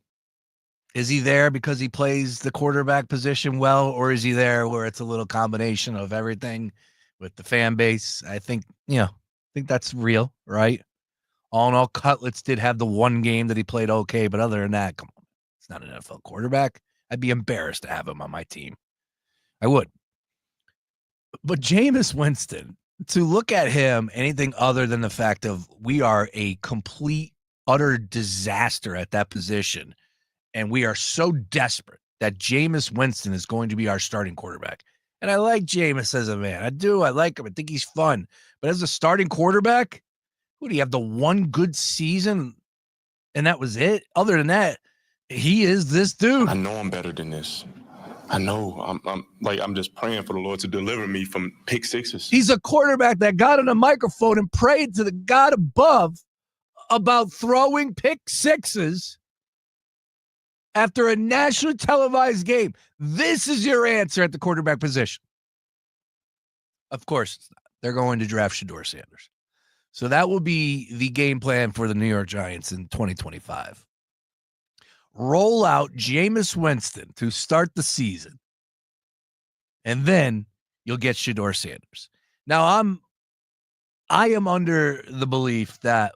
is he there because he plays the quarterback position well, or is he there where it's a little combination of everything with the fan base? I think that's real, right? All in all, Cutlets did have the one game that he played okay, but other than that, come on. It's not an NFL quarterback. I'd be embarrassed to have him on my team. I would. But Jameis Winston, to look at him, anything other than the fact of we are a complete, utter disaster at that position, and we are so desperate that Jameis Winston is going to be our starting quarterback. And I like Jameis as a man. I do. I like him. I think he's fun. But as a starting quarterback, who do you have the one good season And that was it. Other than that, he is this dude. I know I'm better than this. I know. I'm just praying for the Lord to deliver me from pick sixes. He's a quarterback that got on a microphone and prayed to the God above about throwing pick sixes after a nationally televised game. This is your answer at the quarterback position. Of course, it's not. They're going to draft Shedeur Sanders. So that will be the game plan for the New York Giants in 2025. Roll out Jameis Winston to start the season, and then you'll get Shedeur Sanders. Now, I am under the belief that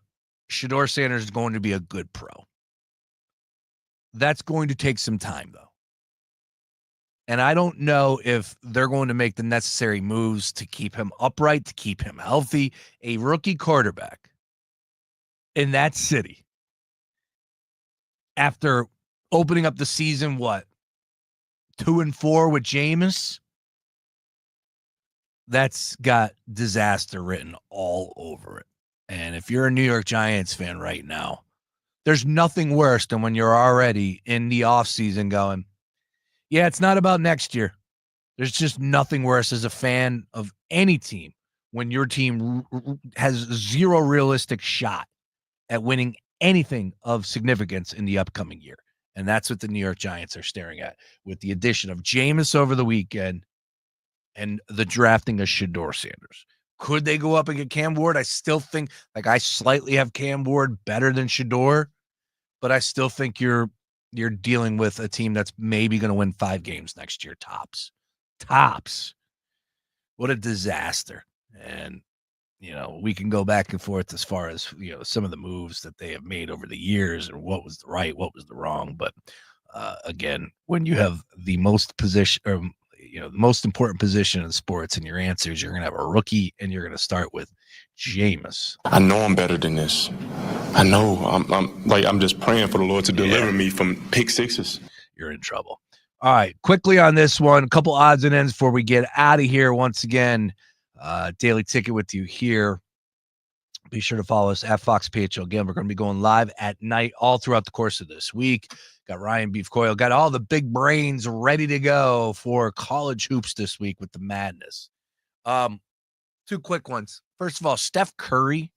Shedeur Sanders is going to be a good pro. That's going to take some time, though. And I don't know if they're going to make the necessary moves to keep him upright, to keep him healthy. A rookie quarterback in that city, after opening up the season, 2-4 with Jameis? That's got disaster written all over it. And if you're a New York Giants fan right now, there's nothing worse than when you're already in the offseason going, yeah, it's not about next year. There's just nothing worse as a fan of any team when your team has zero realistic shot at winning anything of significance in the upcoming year. And that's what the New York Giants are staring at with the addition of Jameis over the weekend and the drafting of Shedeur Sanders. Could they go up and get Cam Ward? I still think, I slightly have Cam Ward better than Shedeur, but I still think you're dealing with a team that's maybe going to win 5 games next year, tops. What a disaster. And, we can go back and forth as far as, some of the moves that they have made over the years and what was the right, what was the wrong. But again, when you have the most the most important position in sports and your answers, you're going to have a rookie and you're going to start with Jameis. I know I'm better than this. I know. I'm just praying for the Lord to deliver me from pick sixes. You're in trouble. All right, quickly on this one, a couple odds and ends before we get out of here. Once again, Daily Ticket with you here. Be sure to follow us at Fox PHL. Again, we're going to be going live at night all throughout the course of this week. Got Ryan Beef Coyle, got all the big brains ready to go for college hoops this week with the madness. 2 quick ones. First of all, Steph Curry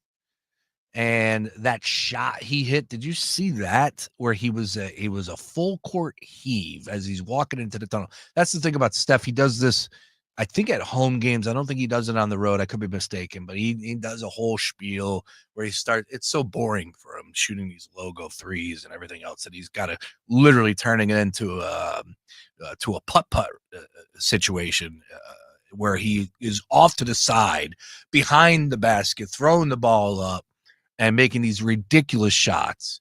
and that shot he hit. Did you see that? Where it was a full court heave as he's walking into the tunnel. That's the thing about Steph. He does this, I think, at home games. I don't think he does it on the road. I could be mistaken, but he does a whole spiel where it's so boring for him shooting these logo threes and everything else that he's got to literally turning it into a putt-putt situation where he is off to the side behind the basket, throwing the ball up and making these ridiculous shots.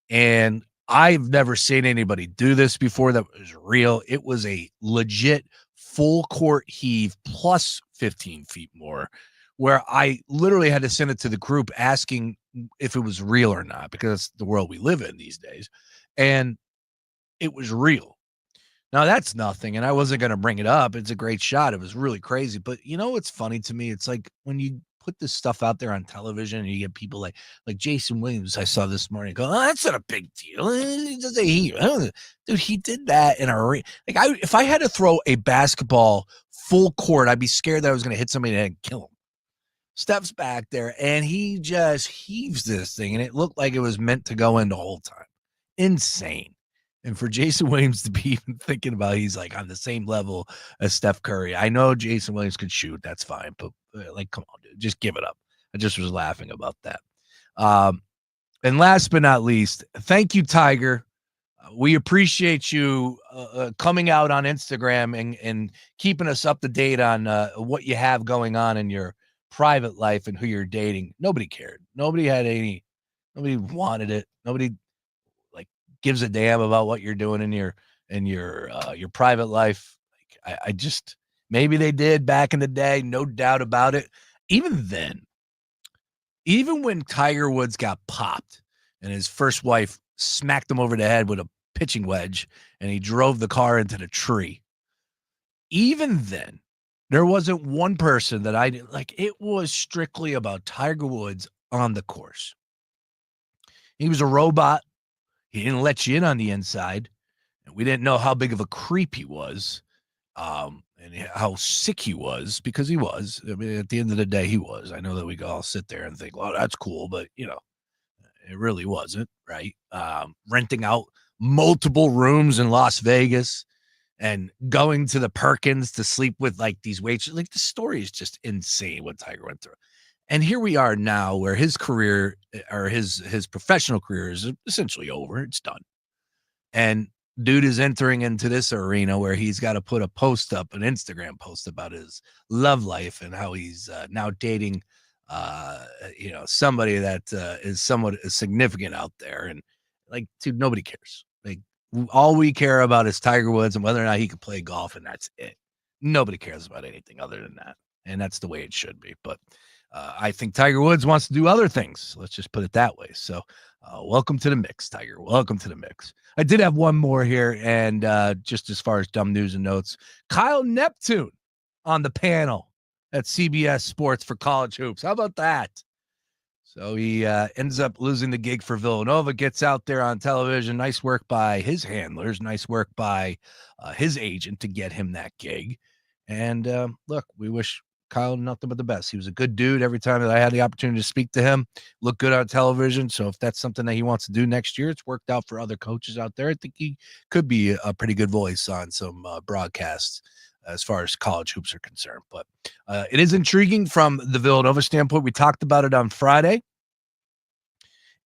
And I've never seen anybody do this before that was real. It was a legit full court heave plus 15 feet more, where I literally had to send it to the group asking if it was real or not, because it's the world we live in these days. And it was real. Now, that's nothing, and I wasn't going to bring it up. It's a great shot. It was really crazy. But what's funny to me? It's like when you put this stuff out there on television and you get people like Jason Williams, I saw this morning, go, oh, that's not a big deal. Dude, he did that in a if I had to throw a basketball full court, I'd be scared that I was going to hit somebody and kill him. Steph's back there, and he just heaves this thing, and it looked like it was meant to go in the whole time. Insane. And for Jason Williams to be even thinking about he's like on the same level as Steph Curry. I know Jason Williams could shoot. That's fine. But come on, dude, just give it up. I just was laughing about that. And last but not least, thank you, Tiger. We appreciate you coming out on Instagram and keeping us up to date on what you have going on in your private life and who you're dating. Nobody cared. Nobody wanted it. Nobody gives a damn about what you're doing in your private life. I just, maybe they did back in the day, no doubt about it. Even then, even when Tiger Woods got popped and his first wife smacked him over the head with a pitching wedge and he drove the car into the tree, even then, there wasn't one person that I didn't like. It was strictly about Tiger Woods on the course. He was a robot. He didn't let you in on the inside. And we didn't know how big of a creep he was, and how sick he was, because he was. I mean, at the end of the day, he was. I know that we could all sit there and think, well, that's cool, but, it really wasn't, right? Renting out multiple rooms in Las Vegas and going to the Perkins to sleep with, like, these waitresses. Like, the story is just insane what Tiger went through. And here we are now where his career, or his professional career, is essentially over. It's done. And dude is entering into this arena where he's got to put a post up, an Instagram post about his love life and how he's now dating, somebody that is somewhat significant out there. And, like, dude, nobody cares. Like, all we care about is Tiger Woods and whether or not he can play golf, and that's it. Nobody cares about anything other than that. And that's the way it should be. But I think Tiger Woods wants to do other things. Let's just put it that way. So welcome to the mix, Tiger. Welcome to the mix. I did have one more here. And just as far as dumb news and notes, Kyle Neptune on the panel at CBS Sports for college hoops. How about that? So he ends up losing the gig for Villanova, gets out there on television. Nice work by his handlers. Nice work by his agent to get him that gig. And look, we wish Kyle nothing but the best. He was a good dude. Every time that I had the opportunity to speak to him, looked good on television. So if that's something that he wants to do next year, it's worked out for other coaches out there. I think he could be a pretty good voice on some broadcasts as far as college hoops are concerned. But it is intriguing from the Villanova standpoint. We talked about it on Friday,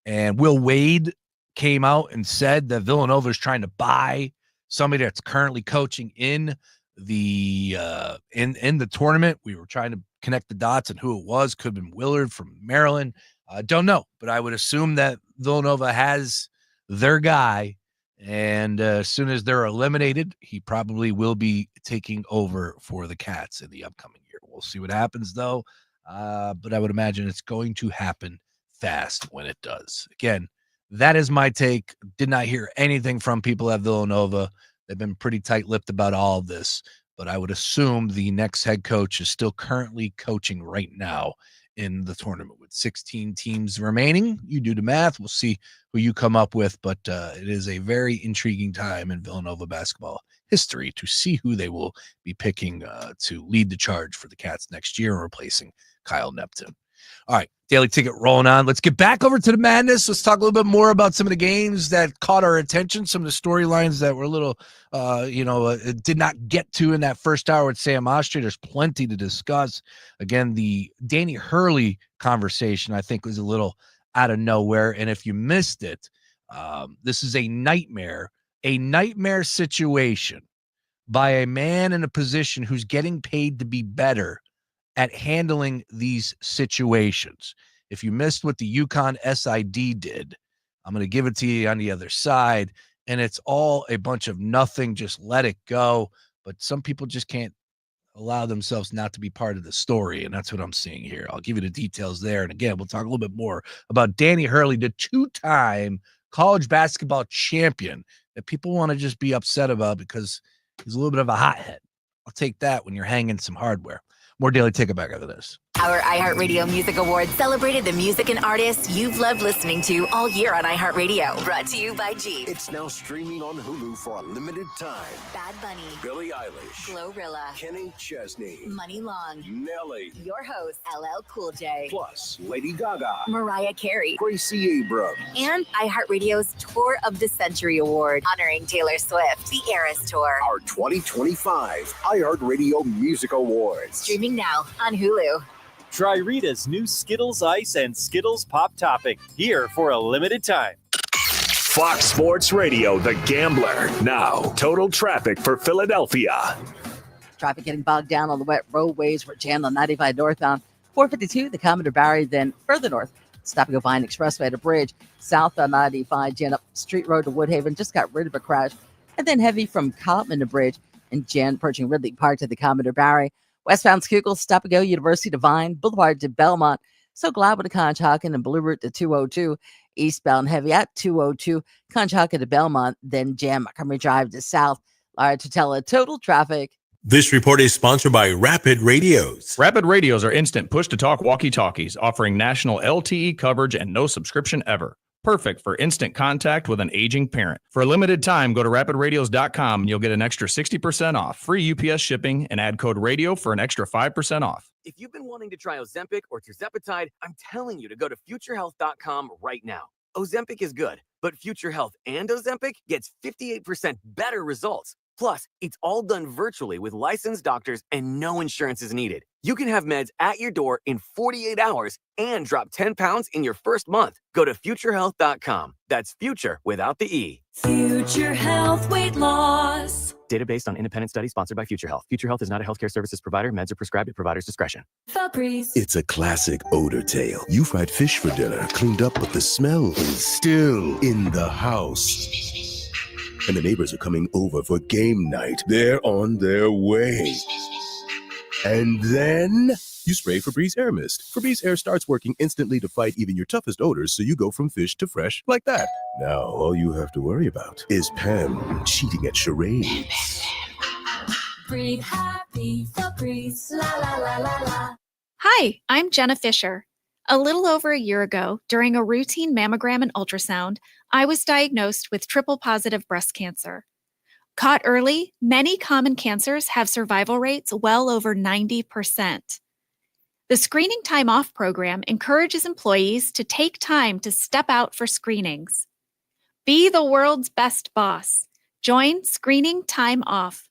and Will Wade came out and said that Villanova is trying to buy somebody that's currently coaching in the in the tournament. We were trying to connect the dots and who it was. Could have been Willard from Maryland. Don't know, but I would assume that Villanova has their guy, and as soon as they're eliminated, he probably will be taking over for the Cats in the upcoming year. We'll see what happens, though, but I would imagine it's going to happen fast when it does. Again, that is my take. Did not hear anything from people at Villanova. They've been pretty tight-lipped about all of this, but I would assume the next head coach is still currently coaching right now in the tournament with 16 teams remaining. You do the math. We'll see who you come up with, but it is a very intriguing time in Villanova basketball history to see who they will be picking to lead the charge for the Cats next year and replacing Kyle Neptune. All right, Daily Ticket rolling on. Let's get back over to the madness. Let's talk a little bit more about some of the games that caught our attention, some of the storylines that were a little, did not get to in that first hour with Sam Oshtry. There's plenty to discuss. Again, the Danny Hurley conversation, I think, was a little out of nowhere. And if you missed it, this is a nightmare situation by a man in a position who's getting paid to be better at handling these situations. If you missed what the UConn SID did, I'm going to give it to you on the other side, and it's all a bunch of nothing. Just let it go. But some people just can't allow themselves not to be part of the story, and that's what I'm seeing here. I'll give you the details there. And again, we'll talk a little bit more about Danny Hurley, the two-time college basketball champion that people want to just be upset about because he's a little bit of a hothead. I'll take that when you're hanging some hardware. More Daily Ticket back after this. Our iHeartRadio Music Awards celebrated the music and artists you've loved listening to all year on iHeartRadio. Brought to you by Jeep. It's now streaming on Hulu for a limited time. Bad Bunny, Billie Eilish, Glorilla, Kenny Chesney, Money Long, Nelly, your host, LL Cool J, plus Lady Gaga, Mariah Carey, Gracie Abrams, and iHeartRadio's Tour of the Century Award, honoring Taylor Swift, the Eras Tour. Our 2025 iHeartRadio Music Awards. Streaming now on Hulu. Try Rita's new Skittles Ice and Skittles Pop Topping, here for a limited time. Fox Sports Radio, The Gambler. Now, total traffic for Philadelphia. Traffic getting bogged down on the wet roadways. We're jammed on 95 northbound, 452, the Commodore Barry, then further north, stop and go Vine Expressway at a bridge. South on 95, jammed up Street Road to Woodhaven, just got rid of a crash. And then heavy from Cottman to Bridge and jammed approaching Ridley Park to the Commodore Barry. Westbound Schuylkill, stop and go, University to Vine, Boulevard to Belmont. So Gladwood to Conshohocken and Blue Route to 202. Eastbound heavy at 202, Conshohocken to Belmont, then jam Montgomery Drive to South. Lara Tutela, total traffic. This report is sponsored by Rapid Radios. Rapid Radios are instant push-to-talk walkie-talkies offering national LTE coverage and no subscription ever. Perfect for instant contact with an aging parent. For a limited time, go to rapidradios.com and you'll get an extra 60% off, free UPS shipping, and add code radio for an extra 5% off. If you've been wanting to try Ozempic or tirzepatide, I'm telling you to go to futurehealth.com right now. Ozempic is good, but Future Health and Ozempic gets 58% better results. Plus, it's all done virtually with licensed doctors and no insurance is needed. You can have meds at your door in 48 hours and drop 10 pounds in your first month. Go to futurehealth.com. That's future without the E. Future Health Weight Loss. Data based on independent study sponsored by Future Health. Future Health is not a healthcare services provider. Meds are prescribed at provider's discretion. Febreze. It's a classic odor tale. You fried fish for dinner, cleaned up, but the smell is still in the house. And the neighbors are coming over for game night. They're on their way. And then you spray Febreze Air Mist. Febreze Air starts working instantly to fight even your toughest odors, so you go from fish to fresh like that. Now, all you have to worry about is Pam cheating at charades. Breathe happy, Febreze. La la la la la. Hi, I'm Jenna Fisher. A little over a year ago, during a routine mammogram and ultrasound, I was diagnosed with triple-positive breast cancer. Caught early, many common cancers have survival rates well over 90%. The Screening Time Off program encourages employees to take time to step out for screenings. Be the world's best boss. Join Screening Time Off.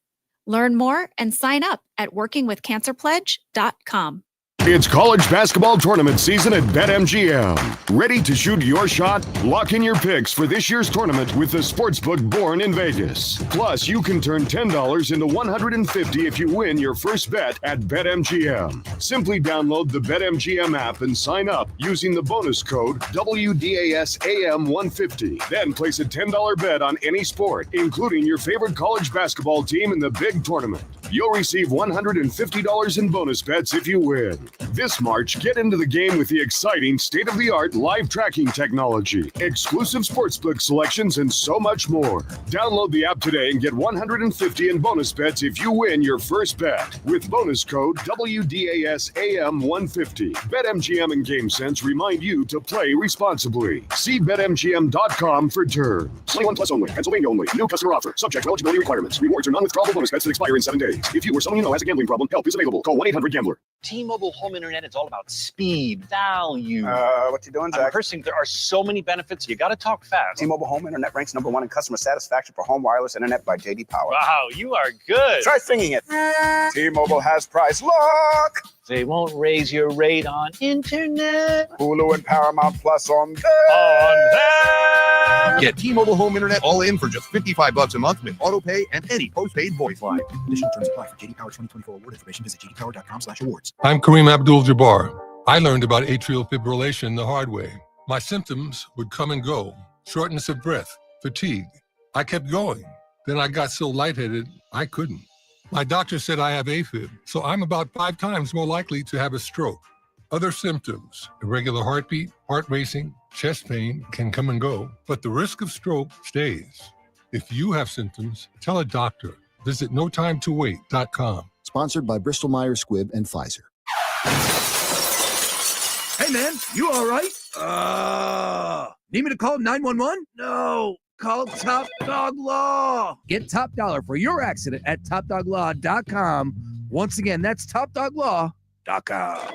Learn more and sign up at workingwithcancerpledge.com. It's college basketball tournament season at BetMGM. Ready to shoot your shot? Lock in your picks for this year's tournament with the sportsbook born in Vegas. Plus, you can turn $10 into $150 if you win your first bet at BetMGM. Simply download the BetMGM app and sign up using the bonus code WDASAM150. Then place a $10 bet on any sport, including your favorite college basketball team in the big tournament. You'll receive $150 in bonus bets if you win. This March, get into the game with the exciting state-of-the-art live tracking technology, exclusive sportsbook selections, and so much more. Download the app today and get $150 in bonus bets if you win your first bet with bonus code WDASAM150. BetMGM and GameSense remind you to play responsibly. See BetMGM.com for terms. 21 plus only. Pennsylvania only. New customer offer. Subject to eligibility requirements. Rewards are non-withdrawable bonus bets that expire in 7 days. If you or someone you know has a gambling problem, help is available. Call 1-800-GAMBLER. T-Mobile home internet, it's all about speed, value. What you doing, Zach? I'm rehearsing. There are so many benefits. You got to talk fast. T-Mobile home internet ranks #1 in customer satisfaction for home wireless internet by J.D. Power. Wow, you are good. Try singing it. T-Mobile has price lock. They won't raise your rate on internet. Hulu and Paramount Plus on them. Get T-Mobile home internet all in for just $55 a month with auto pay and any postpaid voice line. Additional terms apply. For J.D. Power 2024 award information, visit jdpower.com/awards. I'm Kareem Abdul-Jabbar. I learned about atrial fibrillation the hard way. My symptoms would come and go. Shortness of breath, fatigue. I kept going. Then I got so lightheaded, I couldn't. My doctor said I have AFib, so I'm about 5 times more likely to have a stroke. Other symptoms, irregular heartbeat, heart racing, chest pain can come and go, but the risk of stroke stays. If you have symptoms, tell a doctor. Visit notimetowait.com. Sponsored by Bristol Myers Squibb and Pfizer. Hey, man, you all right? Need me to call 911? No. Call Top Dog Law. Get top dollar for your accident at topdoglaw.com. Once again, that's topdoglaw.com.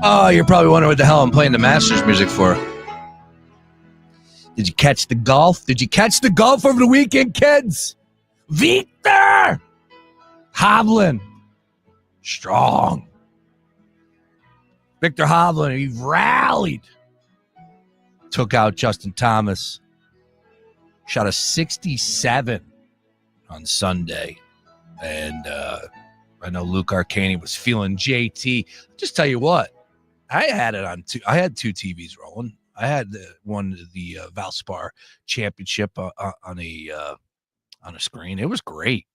Oh, you're probably wondering what the hell I'm playing the Masters music for. Did you catch the golf? Did you catch the golf over the weekend, kids? Victor Hovland. Strong. Victor Hovland, he rallied. Took out Justin Thomas. Shot a 67 on Sunday. And I know Luke Arcani was feeling JT. Just tell you what. I had it on two. I had two TVs rolling. I had the Valspar Championship on a screen. It was great.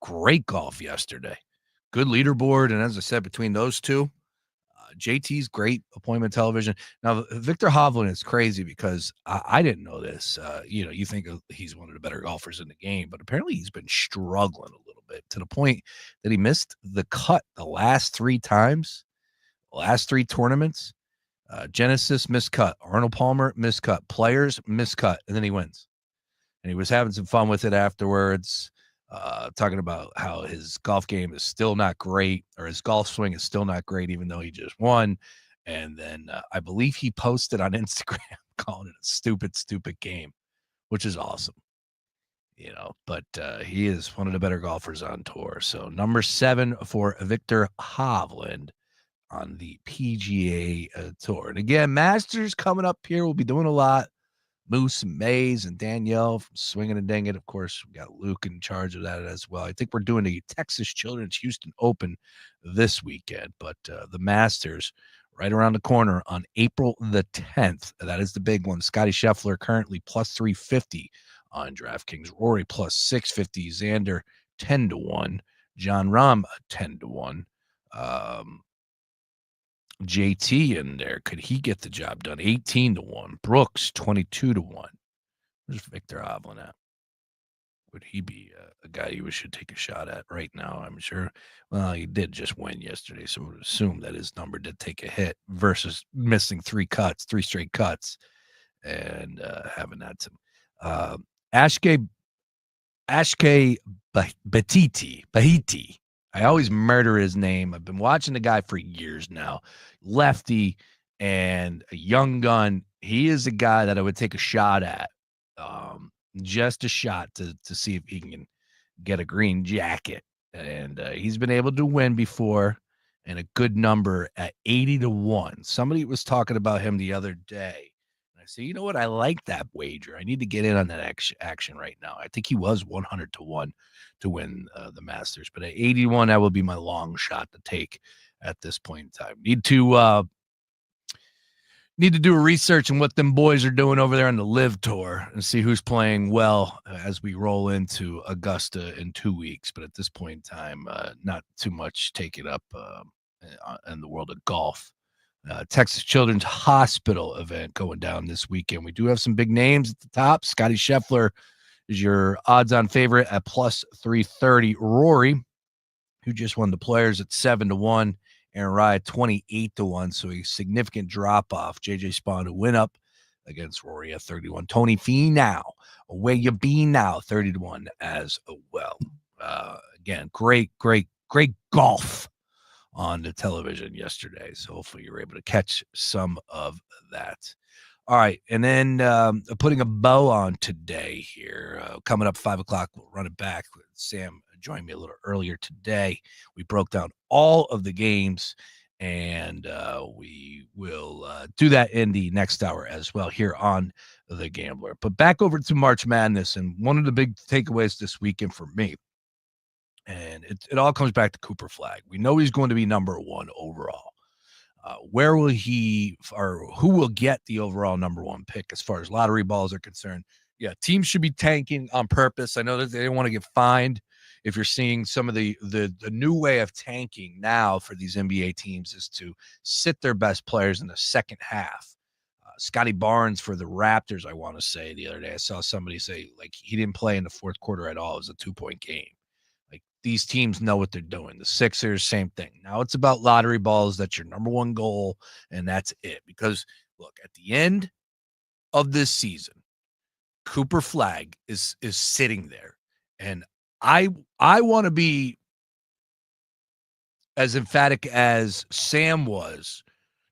Great golf yesterday. Good leaderboard, and as I said, between those two, JT's great appointment television. Now, Victor Hovland is crazy because I didn't know this. You think he's one of the better golfers in the game, but apparently he's been struggling a little bit to the point that he missed the cut the last 3 times, last 3 tournaments. Genesis miscut, Arnold Palmer miscut, Players miscut, and then he wins. And he was having some fun with it afterwards. Talking about how his golf game is still not great, or his golf swing is still not great, even though he just won. And then I believe he posted on Instagram calling it a stupid game, which is awesome. But he is one of the better golfers on tour. So number 7 for Victor Hovland on the PGA Tour. And again, Masters coming up here. We'll be doing a lot. Moose and Mays and Danielle from Swinging and Dang It. Of course, we got Luke in charge of that as well. I think we're doing the Texas Children's Houston Open this weekend, but the Masters right around the corner on April the 10th. That is the big one. Scotty Scheffler currently plus 350 on DraftKings. Rory plus 650. Xander 10-1. John Rahm 10-1. JT in there. Could he get the job done? 18-1. Brooks 22-1. Where's Victor Hovland at? Would he be a guy you should take a shot at right now? I'm sure. Well, he did just win yesterday, so we would assume that his number did take a hit versus missing 3 straight cuts, and having that to Ashke Bahiti. I always murder his name. I've been watching the guy for years now. Lefty and a young gun. He is a guy that I would take a shot at. Just a shot to see if he can get a green jacket. And he's been able to win before, and a good number at 80-1. Somebody was talking about him the other day. And I said, you know what? I like that wager. I need to get in on that action right now. I think he was 100-1 to win the Masters. But at 81, that will be my long shot to take at this point in time. Need to do a research on what them boys are doing over there on the Live Tour and see who's playing well as we roll into Augusta in 2 weeks. But at this point in time, not too much taken up in the world of golf. Texas Children's Hospital event going down this weekend. We do have some big names at the top. Scotty Scheffler is your odds-on favorite at plus 330. Rory, who just won the Players at 7-1. Aaron Rai 28-1, so a significant drop-off. JJ Spawn to win up against Rory at 31. Tony Finau, where you be now, 30-1 as well. Again, great golf on the television yesterday, so hopefully you're able to catch some of that. All right, and then putting a bow on today here. Coming up 5 o'clock, we'll run it back. Sam joined me a little earlier today. We broke down all of the games, and we will do that in the next hour as well here on The Gambler. But back over to March Madness, and one of the big takeaways this weekend for me, and it all comes back to Cooper Flagg. We know he's going to be number 1 overall. Where will he, or who will get the overall number 1 pick as far as lottery balls are concerned? Yeah, teams should be tanking on purpose. I know that they don't want to get fined. If you're seeing some of the new way of tanking now for these NBA teams is to sit their best players in the second half. Scotty Barnes for the Raptors, I want to say the other day, I saw somebody say like he didn't play in the fourth quarter at all. It was a 2-point game. Like these teams know what they're doing. The Sixers, same thing. Now it's about lottery balls. That's your number 1 goal, and that's it. Because look, at the end of this season, Cooper Flagg is sitting there, and I want to be as emphatic as Sam was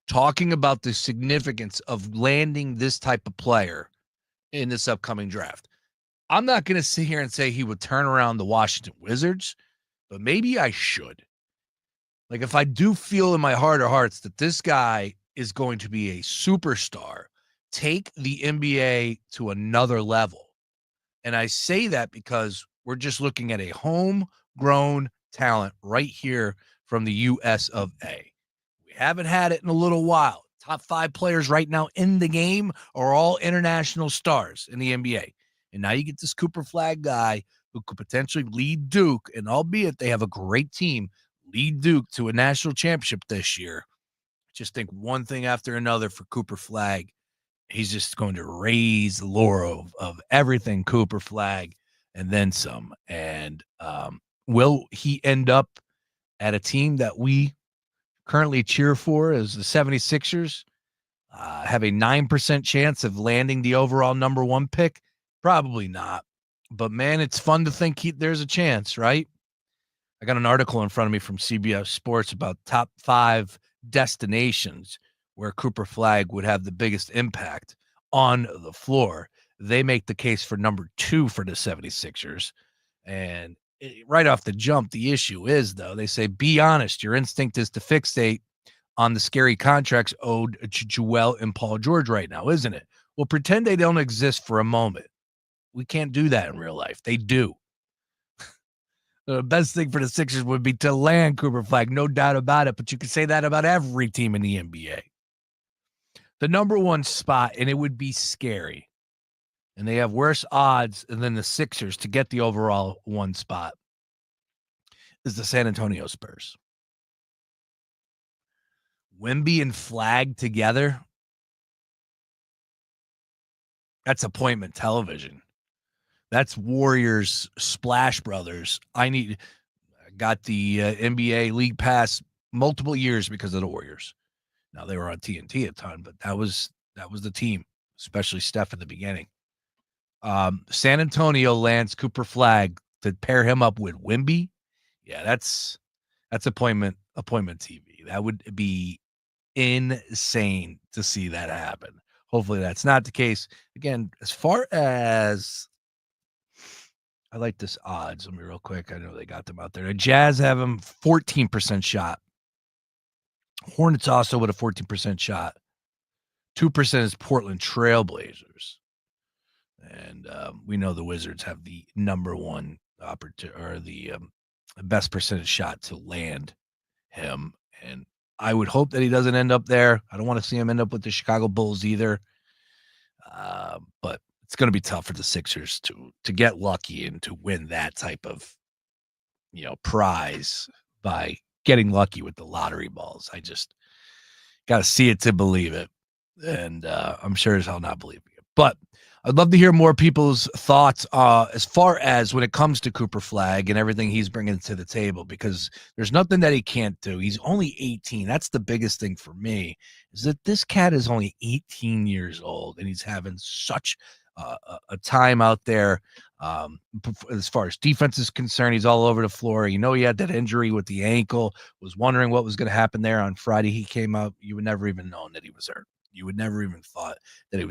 talking about the significance of landing this type of player in this upcoming draft. I'm not going to sit here and say he would turn around the Washington Wizards, but maybe I should. Like if I do feel in my heart of hearts that this guy is going to be a superstar, take the NBA to another level. And I say that because we're just looking at a homegrown talent right here from the U.S. of A. We haven't had it in a little while. Top 5 players right now in the game are all international stars in the NBA. And now you get this Cooper Flagg guy who could potentially lead Duke, and albeit they have a great team, lead Duke to a national championship this year. Just think one thing after another for Cooper Flagg. He's just going to raise the lure of everything Cooper Flagg and then some. And will he end up at a team that we currently cheer for as the 76ers? Have a 9% chance of landing the overall number 1 pick? Probably not. But, man, it's fun to think there's a chance, right? I got an article in front of me from CBS Sports about top 5 destinations where Cooper Flagg would have the biggest impact on the floor. They make the case for number 2 for the 76ers. And right off the jump, the issue is, though, they say, be honest. Your instinct is to fixate on the scary contracts owed to Joel and Paul George right now, isn't it? Well, pretend they don't exist for a moment. We can't do that in real life. They do. The best thing for the Sixers would be to land Cooper Flagg, no doubt about it, but you can say that about every team in the NBA. The number 1 spot, and it would be scary, and they have worse odds than the Sixers to get the overall 1 spot, is the San Antonio Spurs. Wemby and Flagg together, that's appointment television. That's Warriors Splash Brothers. I got the NBA League Pass multiple years because of the Warriors. Now they were on TNT a ton, but that was the team, especially Steph in the beginning. San Antonio lands Cooper Flagg to pair him up with Wemby. Yeah, that's appointment TV. That would be insane to see that happen. Hopefully that's not the case. Again, as far as I like this odds. Let me real quick. I know they got them out there. The Jazz have them 14% shot. Hornets also with a 14% shot. 2% is Portland Trailblazers. And we know the Wizards have the number 1 opportunity, or the best percentage shot to land him. And I would hope that he doesn't end up there. I don't want to see him end up with the Chicago Bulls either. But it's going to be tough for the Sixers to get lucky and to win that type of, prize by getting lucky with the lottery balls. I just got to see it to believe it. And I'm sure as hell not believing it. But I'd love to hear more people's thoughts as far as when it comes to Cooper Flagg and everything he's bringing to the table, because there's nothing that he can't do. He's only 18. That's the biggest thing for me, is that this cat is only 18 years old, and he's having such a time out there. As far as defense is concerned, he's all over the floor. He had that injury with the ankle, was wondering what was going to happen there on Friday. He came out. You would never even known that he was hurt. You would never even thought that he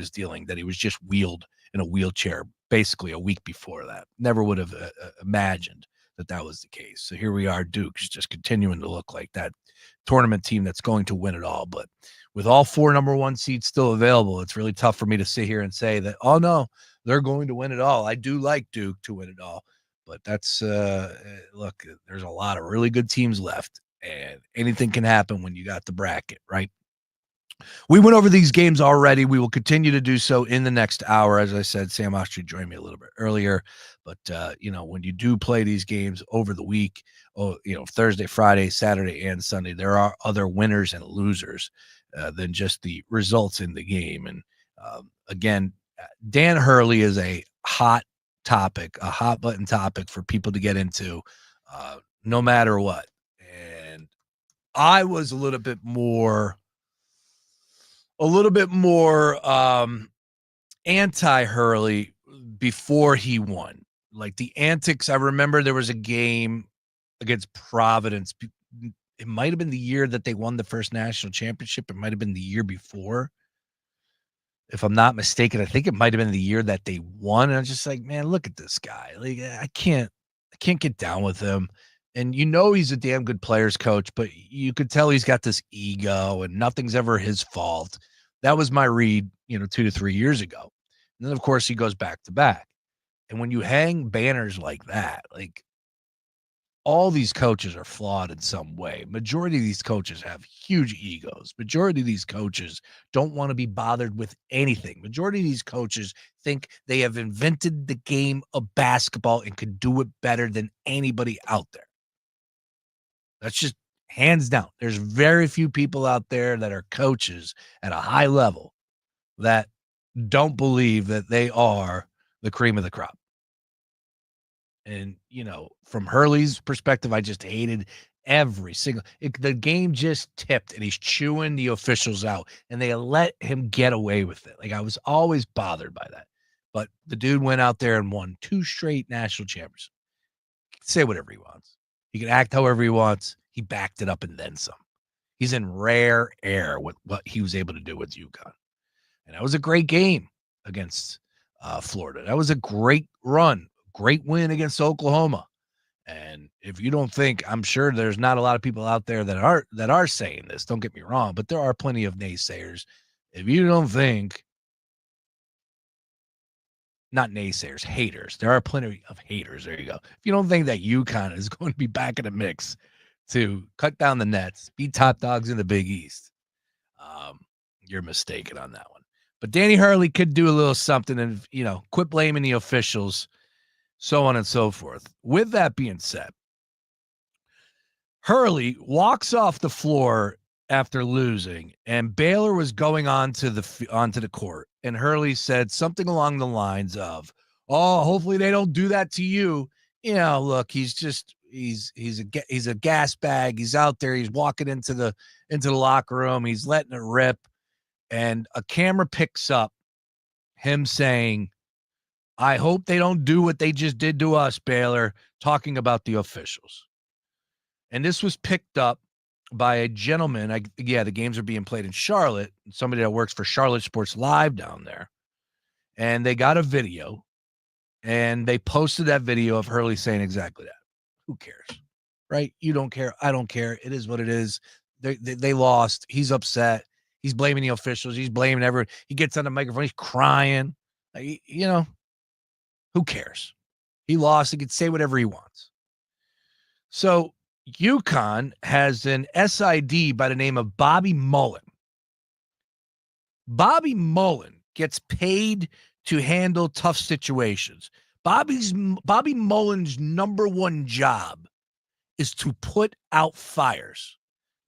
was just wheeled in a wheelchair basically a week before that. Never would have imagined that was the case. So here we are. Duke's just continuing to look like that tournament team that's going to win it all. But with all 4 number 1 seeds still available, it's really tough for me to sit here and say that, oh, no, they're going to win it all. I do like Duke to win it all. But that's, look, there's a lot of really good teams left, and anything can happen when you got the bracket, right? We went over these games already. We will continue to do so in the next hour. As I said, Sam Oshtry joined me a little bit earlier. But, when you do play these games over the week, Thursday, Friday, Saturday, and Sunday, there are other winners and losers than just the results in the game. And, again, Dan Hurley is a hot topic, a hot button topic for people to get into no matter what. And I was a little bit more anti-Hurley before he won. Like the antics, I remember there was a game against Providence. It might have been the year that they won the first national championship. It might have been the year before. If I'm not mistaken, I think it might have been the year that they won. And I was just like, man, look at this guy. Like, I can't get down with him. And he's a damn good players coach, but you could tell he's got this ego and nothing's ever his fault. That was my read, 2 to 3 years ago. And then, of course, he goes back to back. And when you hang banners like that, like all these coaches are flawed in some way. Majority of these coaches have huge egos. Majority of these coaches don't want to be bothered with anything. Majority of these coaches think they have invented the game of basketball and can do it better than anybody out there. That's just hands down. There's very few people out there that are coaches at a high level that don't believe that they are the cream of the crop. And, from Hurley's perspective, I just hated every single the game just tipped and he's chewing the officials out and they let him get away with it. Like, I was always bothered by that. But the dude went out there and won 2 straight national championships. He can say whatever he wants. He can act however he wants. He backed it up and then some. He's in rare air with what he was able to do with UConn. And that was a great game against Florida. That was a great run. Great win against Oklahoma. And if you don't think, I'm sure there's not a lot of people out there that are saying this, don't get me wrong, but there are plenty of naysayers. If you don't think, not naysayers, haters, there are plenty of haters. There you go. If you don't think that UConn is going to be back in the mix to cut down the nets, be top dogs in the Big East, you're mistaken on that one. But Danny Hurley could do a little something and, quit blaming the officials, so on and so forth. With that being said, Hurley walks off the floor after losing, and Baylor was going onto the court, and Hurley said something along the lines of, "Oh, hopefully they don't do that to you." Look, he's a gas bag. He's out there. He's walking into the locker room. He's letting it rip, and a camera picks up him saying, "I hope they don't do what they just did to us, Baylor," talking about the officials. And this was picked up by a gentleman. The games are being played in Charlotte, somebody that works for Charlotte Sports Live down there. And they got a video, and they posted that video of Hurley saying exactly that. Who cares, right? You don't care. I don't care. It is what it is. They lost. He's upset. He's blaming the officials. He's blaming everyone. He gets on the microphone. He's crying. Who cares? He lost. He can say whatever he wants. So UConn has an SID by the name of Bobby Mullen. Bobby Mullen gets paid to handle tough situations. Bobby Mullen's number one job is to put out fires,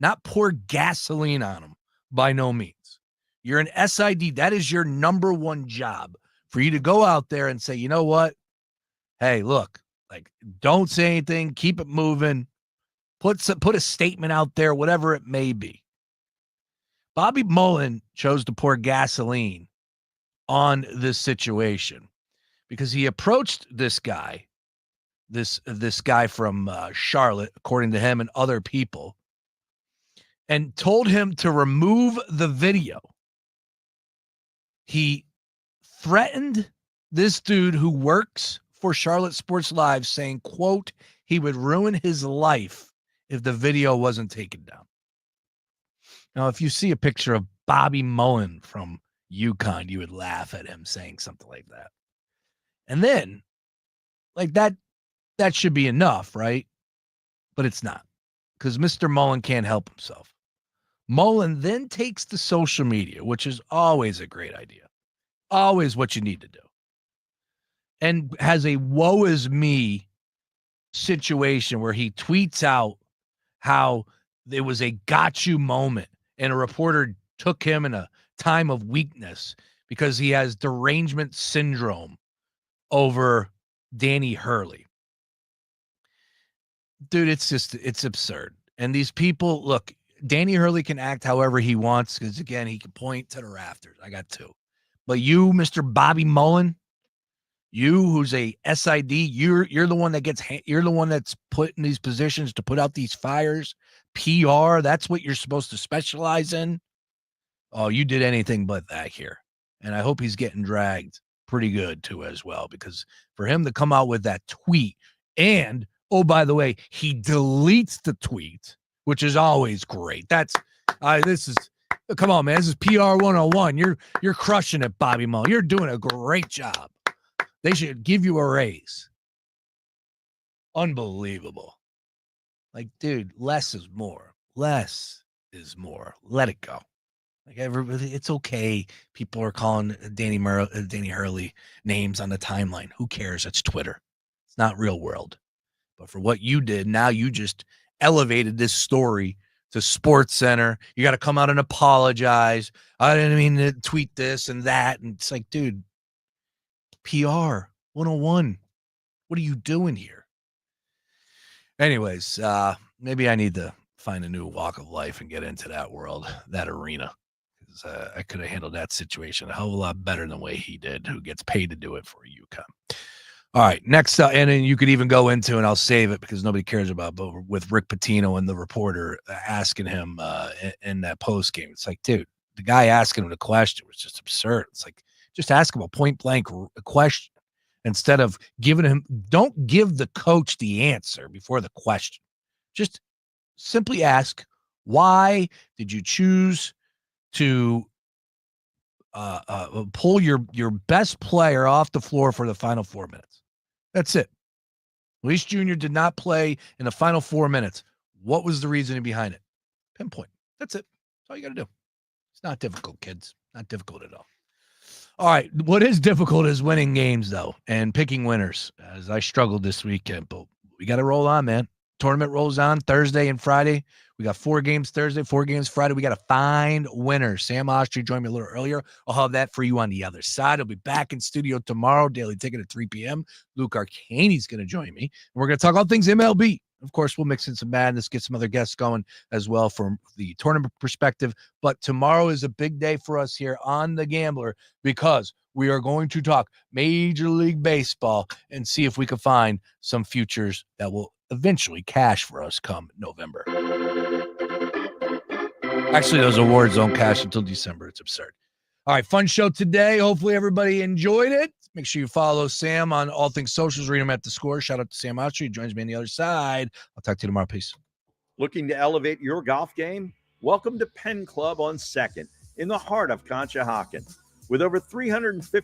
not pour gasoline on them, by no means. You're an SID. That is your number one job, for you to go out there and say, you know what? Hey, look, don't say anything. Keep it moving. Put a statement out there, whatever it may be. Bobby Mullen chose to pour gasoline on this situation because he approached this guy, this guy from Charlotte, according to him and other people, and told him to remove the video. He threatened this dude who works for Charlotte Sports Live, saying, quote, he would ruin his life if the video wasn't taken down. Now, if you see a picture of Bobby Mullen from UConn, you would laugh at him saying something like that. And then, that should be enough, right? But it's not, because Mr. Mullen can't help himself. Mullen then takes to social media, which is always a great idea. Always what you need to do. And has a woe is me situation where he tweets out how there was a got you moment and a reporter took him in a time of weakness because he has derangement syndrome over Danny Hurley. Dude, it's absurd. And these people, look, Danny Hurley can act however he wants because, again, he can point to the rafters. I got two. But you, Mr. Bobby Mullen, you who's a SID, you're the one that you're the one that's put in these positions to put out these fires. PR, that's what you're supposed to specialize in. Oh, you did anything but that here. And I hope he's getting dragged pretty good too as well, because for him to come out with that tweet and, oh, by the way, he deletes the tweet, which is always great. Come on, man. This is PR 101. You're crushing it, Bobby Mullen. You're doing a great job. They should give you a raise. Unbelievable. Like, dude, less is more. Less is more. Let it go. Like, everybody, it's okay. People are calling Danny Hurley names on the timeline. Who cares? It's Twitter. It's not real world. But for what you did, now you just elevated this story to Sports Center. You got to come out and apologize. I didn't mean to tweet this and that. And it's like, dude, PR 101. What are you doing here? Anyways, maybe I need to find a new walk of life and get into that world, that arena. Because I could have handled that situation a hell of a lot better than the way he did, who gets paid to do it for UConn. All right, next up, and then you could even go into, and I'll save it because nobody cares about, but with Rick Pitino and the reporter asking him in that post game. It's like, dude, the guy asking him the question was just absurd. It's like, just ask him a point blank question instead of giving him. Don't give the coach the answer before the question. Just simply ask, why did you choose to pull your best player off the floor for the final 4 minutes? That's it. Luis Jr. did not play in the final 4 minutes. What was the reasoning behind it? Pinpoint. That's it. That's all you got to do. It's not difficult, kids. Not difficult at all. All right. What is difficult is winning games, though, and picking winners, as I struggled this weekend. But we got to roll on, man. Tournament rolls on Thursday and Friday. We got 4 games Thursday, 4 games Friday. We got to find winners. Sam Oshtry joined me a little earlier. I'll have that for you on the other side. I'll be back in studio tomorrow. Daily Ticket at 3 p.m. Luke Arcaney's going to join me. And we're going to talk all things MLB. Of course, we'll mix in some madness, get some other guests going as well from the tournament perspective. But tomorrow is a big day for us here on The Gambler because we are going to talk Major League Baseball and see if we can find some futures that will eventually cash for us come November. Actually, those awards don't cash until December. It's absurd. All right, fun show today. Hopefully everybody enjoyed it. Make sure you follow Sam on all things socials. Read him at The Score. Shout out to Sam Oshtry. He joins me on the other side. I'll talk to you tomorrow. Peace. Looking to elevate your golf game? Welcome to Penn Club on 2nd in the heart of Conshohocken. With over 350